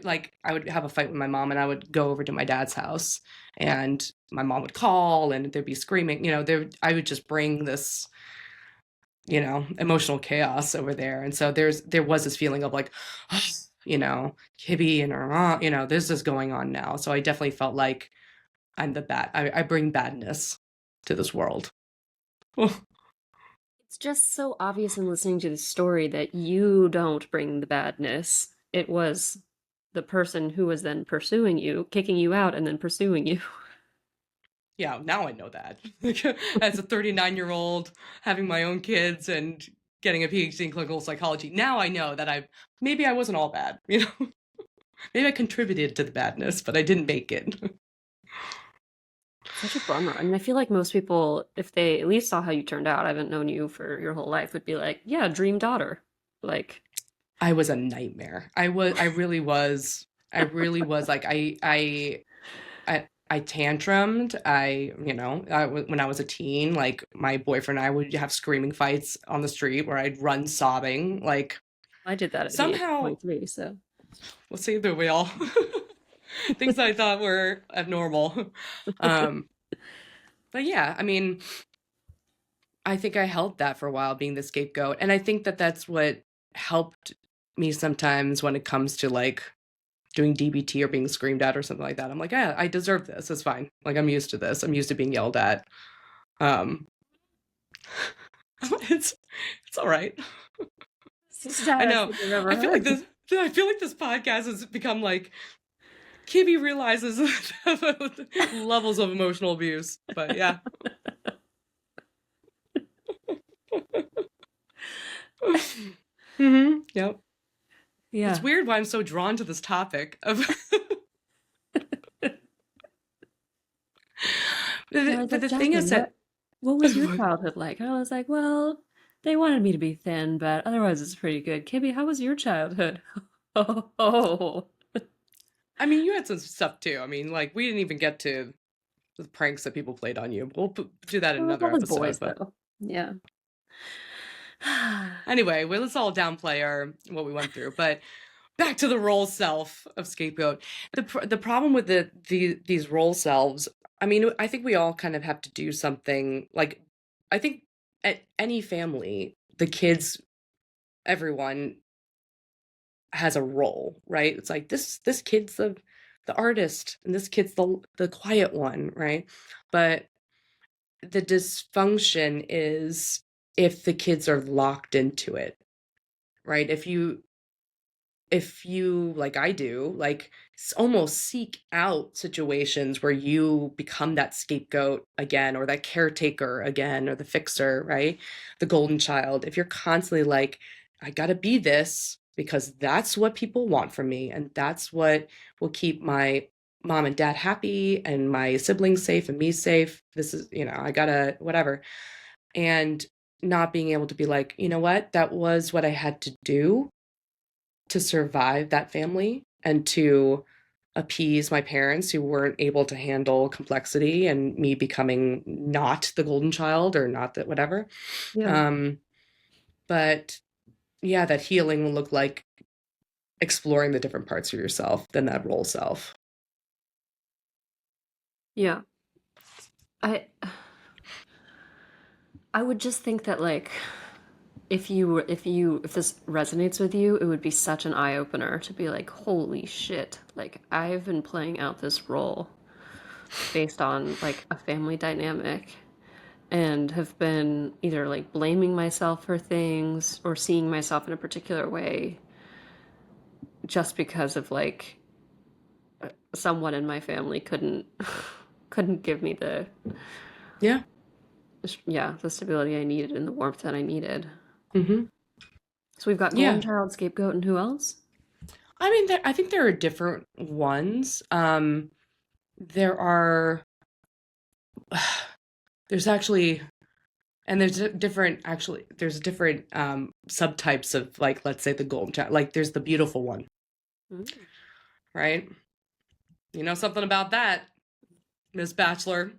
[SPEAKER 2] would have a fight with my mom and I would go over to my dad's house and my mom would call and there'd be screaming, I would just bring this emotional chaos over there. And so there was this feeling of like, Kibby and this is going on now. So I definitely felt like I'm the bad. I bring badness to this world.
[SPEAKER 1] It's just so obvious in listening to the story that you don't bring the badness. It was the person who was then pursuing you, kicking you out, and then pursuing you.
[SPEAKER 2] Yeah, now I know that. As a 39-year-old, having my own kids and getting a PhD in clinical psychology, now I know that maybe I wasn't all bad. Maybe I contributed to the badness, but I didn't make it.
[SPEAKER 1] Such a bummer. I mean, I feel like most people, if they at least saw how you turned out, I haven't known you for your whole life, would be like, yeah, dream daughter. Like,
[SPEAKER 2] I was a nightmare. I really was. I really was like I tantrumed. When I was a teen, like my boyfriend and I would have screaming fights on the street where I'd run sobbing. Like
[SPEAKER 1] I did that at the age of
[SPEAKER 2] somehow,
[SPEAKER 1] 23, so.
[SPEAKER 2] we'll see that we all things I thought were abnormal. Um, but yeah, I mean, I think I held that for a while, being the scapegoat, and I think that that's what helped me sometimes when it comes to like doing DBT or being screamed at or something like that. I'm like, yeah, I deserve this. It's fine. Like I'm used to this. I'm used to being yelled at. Um, it's it's all right.
[SPEAKER 1] It's the
[SPEAKER 2] I
[SPEAKER 1] saddest
[SPEAKER 2] know.
[SPEAKER 1] thing I've ever
[SPEAKER 2] I feel like
[SPEAKER 1] heard.
[SPEAKER 2] this. I feel like this podcast has become like Kibby realizes levels of emotional abuse. But yeah. Yep. It's
[SPEAKER 1] Yeah.
[SPEAKER 2] weird why I'm so drawn to this topic of.
[SPEAKER 1] They're like,
[SPEAKER 2] But
[SPEAKER 1] but
[SPEAKER 2] the thing
[SPEAKER 1] Jasmine,
[SPEAKER 2] is that.
[SPEAKER 1] what was your childhood like? And I was like, well, they wanted me to be thin, but otherwise it's pretty good. Kibby, how was your childhood? Oh,
[SPEAKER 2] I mean, you had some stuff too. I mean, like we didn't even get to the pranks that people played on you. We'll do that in
[SPEAKER 1] well,
[SPEAKER 2] another
[SPEAKER 1] that was
[SPEAKER 2] episode.
[SPEAKER 1] boys
[SPEAKER 2] But
[SPEAKER 1] though. Yeah.
[SPEAKER 2] anyway, well, let's all downplay our what we went through. But back to the role self of scapegoat. The problem with these role selves. I mean, I think we all kind of have to do something. Like, I think at any family, the kids, everyone has a role, right? It's like this kid's the artist, and this kid's the quiet one, right? But the dysfunction is if the kids are locked into it, right? If you like I do, like almost seek out situations where you become that scapegoat again, or that caretaker again, or the fixer, right? The golden child. If you're constantly like, I gotta be this because that's what people want from me, and that's what will keep my mom and dad happy and my siblings safe and me safe. This is, I gotta whatever. And not being able to be like, you know what, that was what I had to do to survive that family and to appease my parents who weren't able to handle complexity and me becoming not the golden child or not that whatever.
[SPEAKER 1] Yeah.
[SPEAKER 2] Um, but yeah, that healing will look like exploring the different parts of yourself than that role self.
[SPEAKER 1] Yeah. I I would just think that like if this resonates with you, it would be such an eye opener to be like, holy shit, like I've been playing out this role based on like a family dynamic and have been either like blaming myself for things or seeing myself in a particular way just because of like someone in my family couldn't give me the
[SPEAKER 2] Yeah.
[SPEAKER 1] yeah, the stability I needed and the warmth that I needed.
[SPEAKER 2] Hmm.
[SPEAKER 1] So we've got golden
[SPEAKER 2] Yeah.
[SPEAKER 1] child, scapegoat, and who else?
[SPEAKER 2] I mean, I think there are different ones. There are, there's actually, and there's different subtypes of, like, let's say the golden child. Like there's the beautiful one,
[SPEAKER 1] Mm.
[SPEAKER 2] right? You know something about that, Miss Bachelor.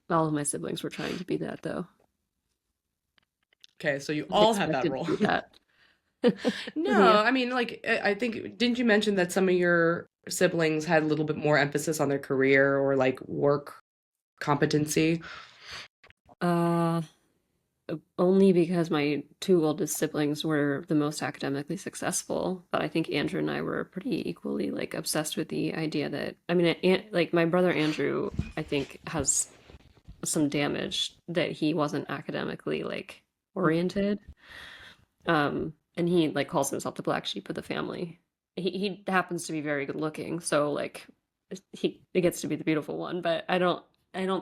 [SPEAKER 1] All of my siblings were trying to be that though.
[SPEAKER 2] Okay, so you
[SPEAKER 1] I was
[SPEAKER 2] all have that
[SPEAKER 1] expected to
[SPEAKER 2] role.
[SPEAKER 1] be that.
[SPEAKER 2] No,
[SPEAKER 1] Yeah.
[SPEAKER 2] I mean, like, I think, didn't you mention that some of your siblings had a little bit more emphasis on their career or like work competency?
[SPEAKER 1] Uh, Only because my two oldest siblings were the most academically successful, but I think Andrew and I were pretty equally like obsessed with the idea that I mean, like my brother Andrew, I think has some damage that he wasn't academically like oriented. And he like calls himself the black sheep of the family. He happens to be very good looking, so like he gets to be the beautiful one, but I don't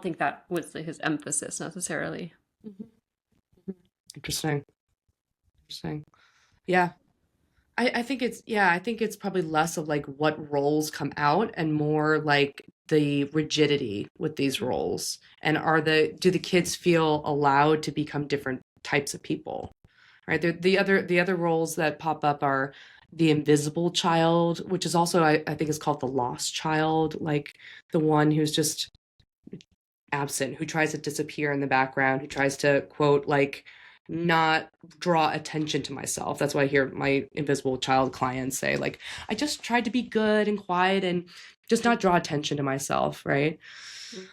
[SPEAKER 1] think that was his emphasis necessarily.
[SPEAKER 2] Mhm. Interesting. Interesting. Yeah. I think it's, yeah, I think it's probably less of like what roles come out and more like the rigidity with these roles? And do the kids feel allowed to become different types of people? Right? The other roles that pop up are the invisible child, which is also I think is called the lost child, like the one who's just absent, who tries to disappear in the background, who tries to quote like not draw attention to myself. That's why I hear my invisible child clients say like I just tried to be good and quiet and just not draw attention to myself, right?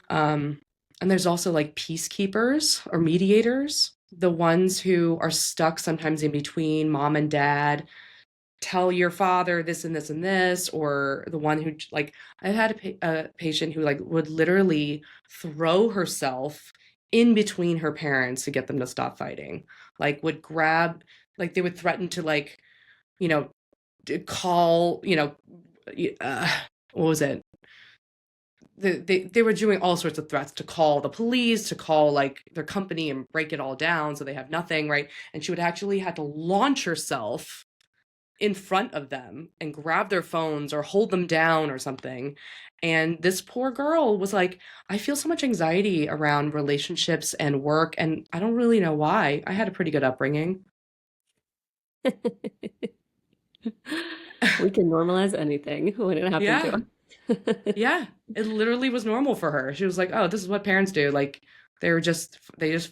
[SPEAKER 2] Um and there's also like peacekeepers or mediators, the ones who are stuck sometimes in between mom and dad, tell your father this and this and this, or the one who like I've had a patient who like would literally throw herself in between her parents to get them to stop fighting, like would grab, like they would threaten to like, you know, call, uh, what was it, they were doing all sorts of threats to call the police, to call like their company and break it all down so they have nothing, right? And she would actually had to launch herself in front of them and grab their phones or hold them down or something. And this poor girl was like, I feel so much anxiety around relationships and work, and I don't really know why. I had a pretty good upbringing.
[SPEAKER 1] We can normalize anything when it happened to
[SPEAKER 2] Yeah,
[SPEAKER 1] us.
[SPEAKER 2] yeah. It literally was normal for her. She was like, oh, this is what parents do. Like they just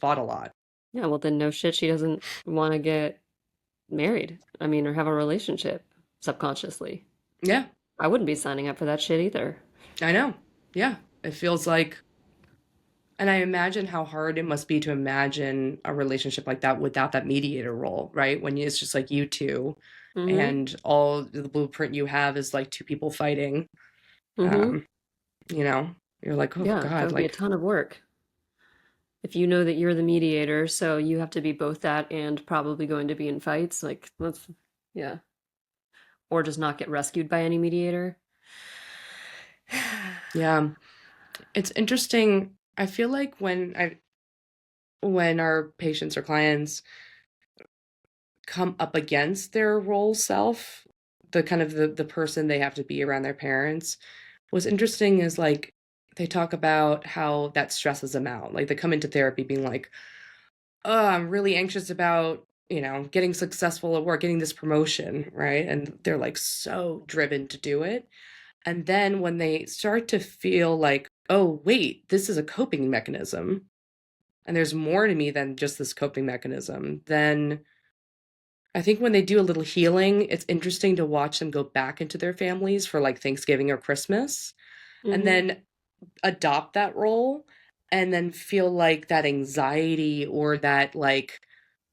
[SPEAKER 2] fought a lot.
[SPEAKER 1] Yeah, well then no shit she doesn't want to get married. I mean, or have a relationship subconsciously.
[SPEAKER 2] Yeah,
[SPEAKER 1] I wouldn't be signing up for that shit either.
[SPEAKER 2] I know. Yeah. It feels like, and I imagine how hard it must be to imagine a relationship like that without that mediator role, right? When it's just like you two,
[SPEAKER 1] Mm-hmm.
[SPEAKER 2] and all the blueprint you have is like two people fighting.
[SPEAKER 1] Mm-hmm.
[SPEAKER 2] Um, you know, you're like, oh
[SPEAKER 1] Yeah, that
[SPEAKER 2] God,
[SPEAKER 1] would be a
[SPEAKER 2] like,
[SPEAKER 1] ton of work. If you know that you're the mediator, so you have to be both that and probably going to be in fights, like that's yeah. Or just not get rescued by any mediator.
[SPEAKER 2] yeah. It's interesting. I feel like when our patients or clients come up against their role self, the kind of the person they have to be around their parents, what's interesting is like they talk about how that stresses them out. Like they come into therapy being like, oh, I'm really anxious about, getting successful at work, getting this promotion, right? And they're like so driven to do it. And then when they start to feel like, oh, wait, this is a coping mechanism, and there's more to me than just this coping mechanism, then I think when they do a little healing, it's interesting to watch them go back into their families for like Thanksgiving or Christmas, and
[SPEAKER 1] Mm-hmm.
[SPEAKER 2] then adopt that role, and then feel like that anxiety or that like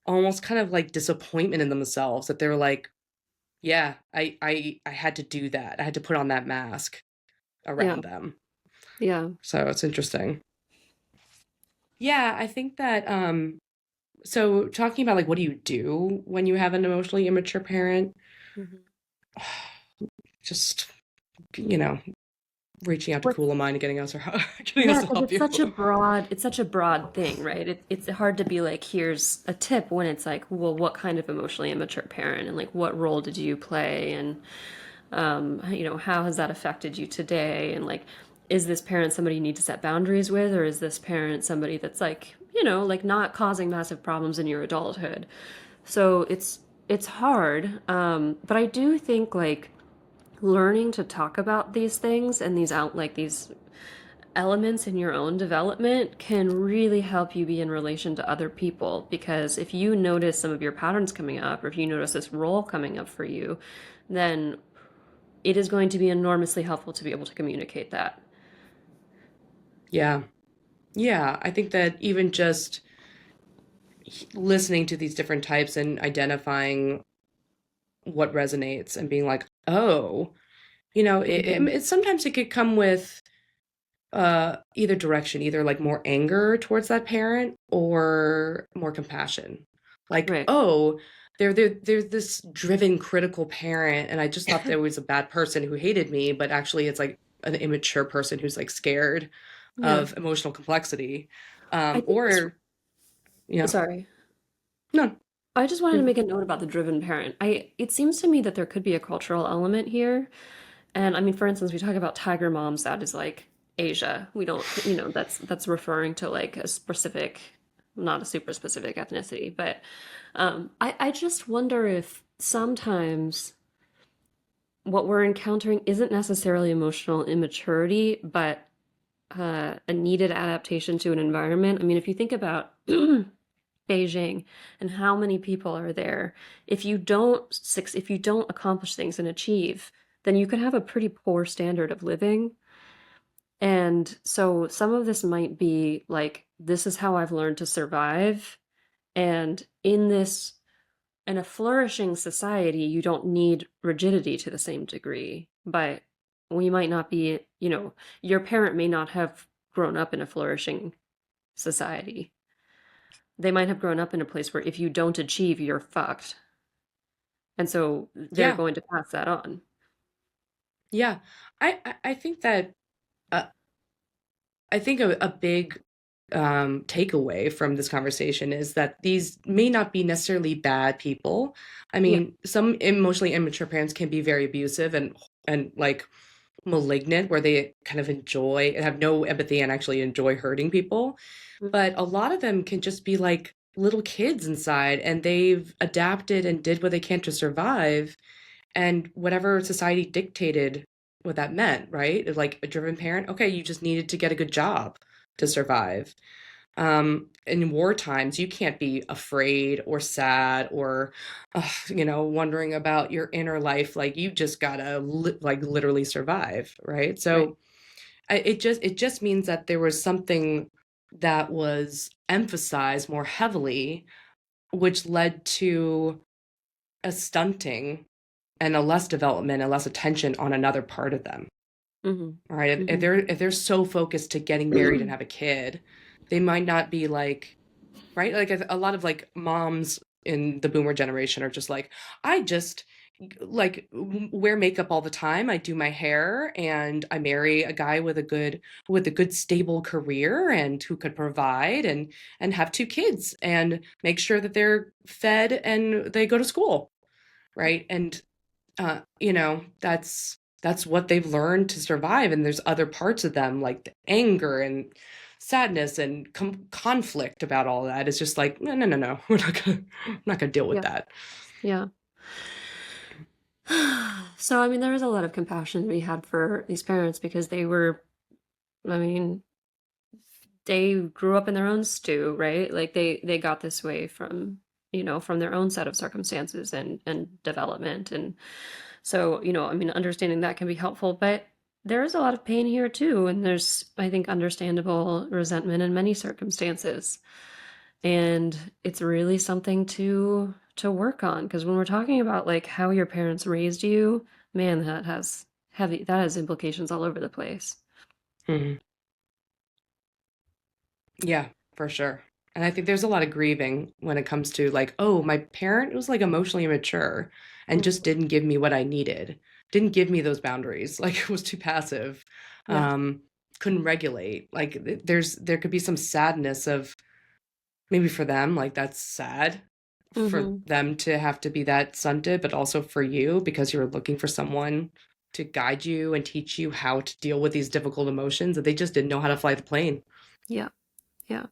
[SPEAKER 2] almost kind of like disappointment in themselves, that they're like, yeah, I had to do that. I had to put on that mask
[SPEAKER 1] Yeah,
[SPEAKER 2] around them.
[SPEAKER 1] yeah.
[SPEAKER 2] So it's interesting. Yeah, I think that so talking about like what do you do when you have an emotionally immature parent?
[SPEAKER 1] Mm-hmm.
[SPEAKER 2] Just, you know, reaching out to
[SPEAKER 1] What's
[SPEAKER 2] cool of mine and getting us
[SPEAKER 1] Yeah,
[SPEAKER 2] to
[SPEAKER 1] because
[SPEAKER 2] help
[SPEAKER 1] it's
[SPEAKER 2] you.
[SPEAKER 1] such a broad thing, right? It's hard to be like, here's a tip when it's like, well, what kind of emotionally immature parent and like what role did you play and how has that affected you today? And like, is this parent somebody you need to set boundaries with, or is this parent somebody that's like, like not causing massive problems in your adulthood? So it's hard. But I do think like learning to talk about these things and these elements in your own development can really help you be in relation to other people, because if you notice some of your patterns coming up or if you notice this role coming up for you, then it is going to be enormously helpful to be able to communicate that.
[SPEAKER 2] Yeah. Yeah, I think that even just listening to these different types and identifying what resonates and being like, oh,
[SPEAKER 1] Mhm.
[SPEAKER 2] sometimes it could come with either direction, either like more anger towards that parent or more compassion. Like,
[SPEAKER 1] Right.
[SPEAKER 2] oh, they're this driven critical parent, and I just thought there was a bad person who hated me, but actually it's like an immature person who's like scared
[SPEAKER 1] Yeah.
[SPEAKER 2] of emotional complexity.
[SPEAKER 1] I think this,
[SPEAKER 2] Or yeah,
[SPEAKER 1] sorry.
[SPEAKER 2] no.
[SPEAKER 1] I just wanted to make a note about the driven parent. It seems to me that there could be a cultural element here. And I mean, for instance, we talk about tiger moms, that is like Asia. We don't, that's referring to like a specific, not a super specific ethnicity, but I just wonder if sometimes what we're encountering isn't necessarily emotional immaturity, but a needed adaptation to an environment. I mean, if you think about Beijing and how many people are there, if you don't accomplish things and achieve, then you could have a pretty poor standard of living. And so some of this might be like, this is how I've learned to survive. And in a flourishing society, you don't need rigidity to the same degree. But we might not be, your parent may not have grown up in a flourishing society. They might have grown up in a place where if you don't achieve, you're fucked. And so they're
[SPEAKER 2] Yeah,
[SPEAKER 1] going to pass that on.
[SPEAKER 2] yeah. I think that uh, I think a big takeaway from this conversation is that these may not be necessarily bad people. I
[SPEAKER 1] Yeah.
[SPEAKER 2] mean, some emotionally immature parents can be very abusive and like malignant, where they kind of enjoy have no empathy and actually enjoy hurting people. But a lot of them can just be like little kids inside, and they've adapted and did what they can to survive, and whatever society dictated what that meant, right? Like a driven parent, okay, you just needed to get a good job to survive. In war times, you can't be afraid or sad or wondering about your inner life. Like you just gotta like literally survive, right?
[SPEAKER 1] Right.
[SPEAKER 2] So it just means that there was something that was emphasized more heavily, which led to a stunting and a less development and less attention on another part of them.
[SPEAKER 1] Mm-hmm.
[SPEAKER 2] All right. If they're so focused to getting married and
[SPEAKER 1] Mm-hmm.
[SPEAKER 2] have a kid, they might not be like, right? Like a lot of like moms in the boomer generation are just like, I just like wear makeup all the time. I do my hair and I marry a guy with a good stable career and who could provide and have two kids and make sure that they're fed and they go to school, right? And that's what they've learned to survive. And there's other parts of them like the anger and sadness and conflict about all that. It's just like, no, no, no, no. We're not gonna deal with
[SPEAKER 1] Yeah.
[SPEAKER 2] that.
[SPEAKER 1] Yeah. So, I mean, there was a lot of compassion to be had for these parents because I mean, they grew up in their own stew, right? Like they got this way from, from their own set of circumstances and development. And so, I mean, understanding that can be helpful, but there is a lot of pain here too, and there's, I think, understandable resentment in many circumstances. And it's really something to work on because when we're talking about like how your parents raised you, man, that has implications all over the place.
[SPEAKER 2] Mhm. Yeah, for sure. And I think there's a lot of grieving when it comes to like, oh, my parent was like emotionally immature and just
[SPEAKER 1] Mhm.
[SPEAKER 2] didn't give me what I needed, didn't give me those boundaries, like was too passive,
[SPEAKER 1] Yeah.
[SPEAKER 2] um, couldn't regulate. Like there could be some sadness of maybe for them, like that's sad for
[SPEAKER 1] Hmm.
[SPEAKER 2] them to have to be that stunted, but also for you because you're looking for someone to guide you and teach you how to deal with these difficult emotions that they just didn't know how to fly the plane.
[SPEAKER 1] Yeah. Yeah.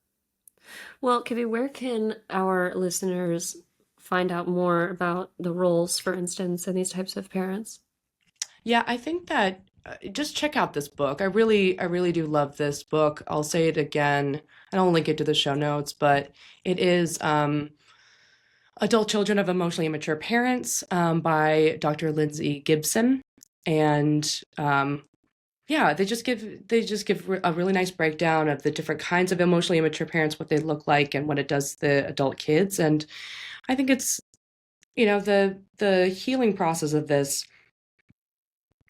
[SPEAKER 1] Well, Kivi, where can our listeners find out more about the roles, for instance, in these types of parents?
[SPEAKER 2] Yeah, I think that just check out this book. I really do love this book. I'll say it again. I don't link it to the show notes, but it is Adult Children of Emotionally Immature Parents by Dr. Lindsay Gibson. And yeah, they just give a really nice breakdown of the different kinds of emotionally immature parents, what they look like, and what it does to the adult kids. And I think it's the healing process of this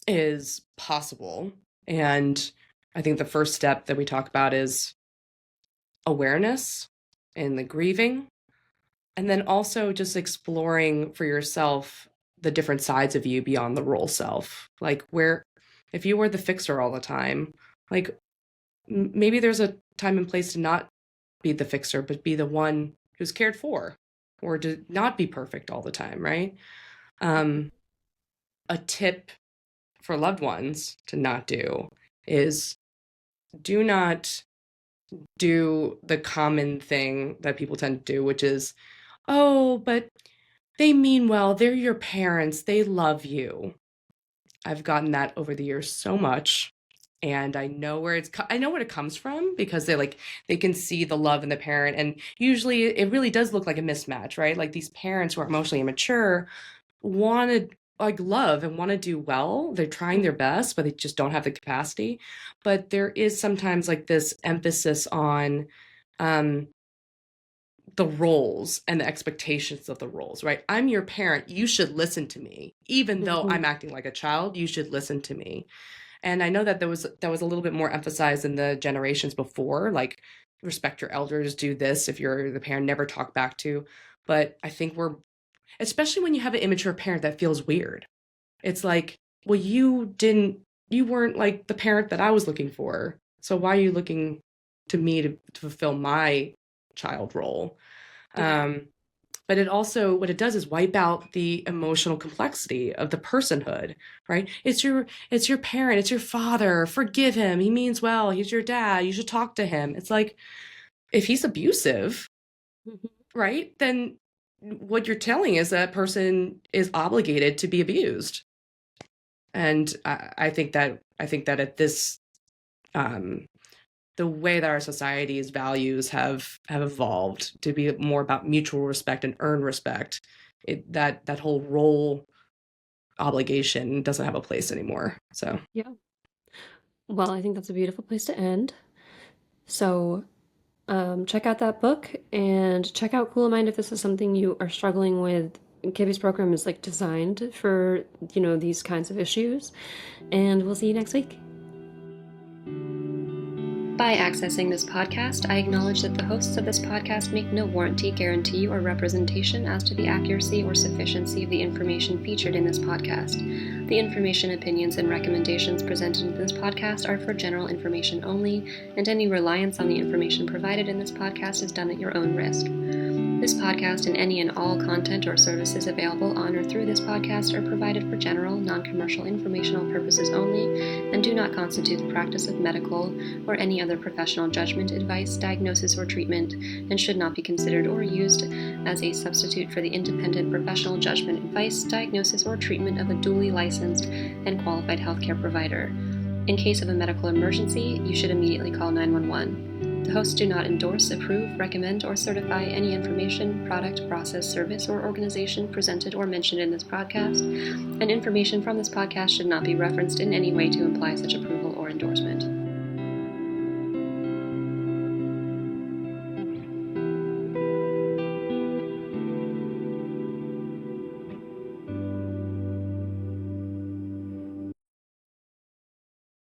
[SPEAKER 2] is possible. And I think the first step that we talk about is awareness and the grieving, and then also just exploring for yourself the different sides of you beyond the role self. Like, where, if you were the fixer all the time, like maybe there's a time and place to not be the fixer, but be the one who's cared for, or to not be perfect all the time, right? Um, a tip for loved ones to not do is do not do the common thing that people tend to do, which is, oh, but they mean well. They're your parents. They love you. I've gotten that over the years so much. And I know where I know where it comes from because they can see the love in the parent, and usually it really does look like a mismatch, right? Like these parents who are emotionally immature want to love and want to do well. They're trying their best, but they just don't have the capacity. But there is sometimes like this emphasis on um the roles and the expectations of the roles, right? I'm your parent. You should listen to me. Even though
[SPEAKER 1] Mhm.
[SPEAKER 2] I'm acting like a child, you should listen to me. And I know that that was a little bit more emphasized in the generations before, like respect your elders, do this if you're the parent, never talk back to. But I think especially when you have an immature parent that feels weird. It's like, well, you weren't like the parent that I was looking for. So why are you looking to me to fulfill my child role?
[SPEAKER 1] Yeah.
[SPEAKER 2] Um, but it also, what it does is wipe out the emotional complexity of the personhood, right? It's your parent, it's your father. Forgive him. He means well. He's your dad. You should talk to him. It's like, if he's abusive,
[SPEAKER 1] Mhm.
[SPEAKER 2] right? Then what you're telling is that person is obligated to be abused. And I think that at this um the way that our society's values have evolved to be more about mutual respect and earned respect, that whole role obligation doesn't have a place anymore. So
[SPEAKER 1] Yeah. Well, I think that's a beautiful place to end. So, check out that book and check out Cool Mind if this is something you are struggling with. Kibby's program is like designed for, these kinds of issues. And we'll see you next week. By accessing this podcast, I acknowledge that the hosts of this podcast make no warranty, guarantee, or representation as to the accuracy or sufficiency of the information featured in this podcast. The information, opinions, and recommendations presented in this podcast are for general information only, and any reliance on the information provided in this podcast is done at your own risk. This podcast and any and all content or services available on or through this podcast are provided for general, non-commercial informational purposes only and do not constitute the practice of medical or any other professional judgment, advice, diagnosis, or treatment, and should not be considered or used as a substitute for the independent professional judgment, advice, diagnosis, or treatment of a duly licensed and qualified healthcare provider. In case of a medical emergency, you should immediately call 911. The hosts do not endorse, approve, recommend, or certify any information, product, process, service, or organization presented or mentioned in this podcast, and information from this podcast should not be referenced in any way to imply such approval or endorsement.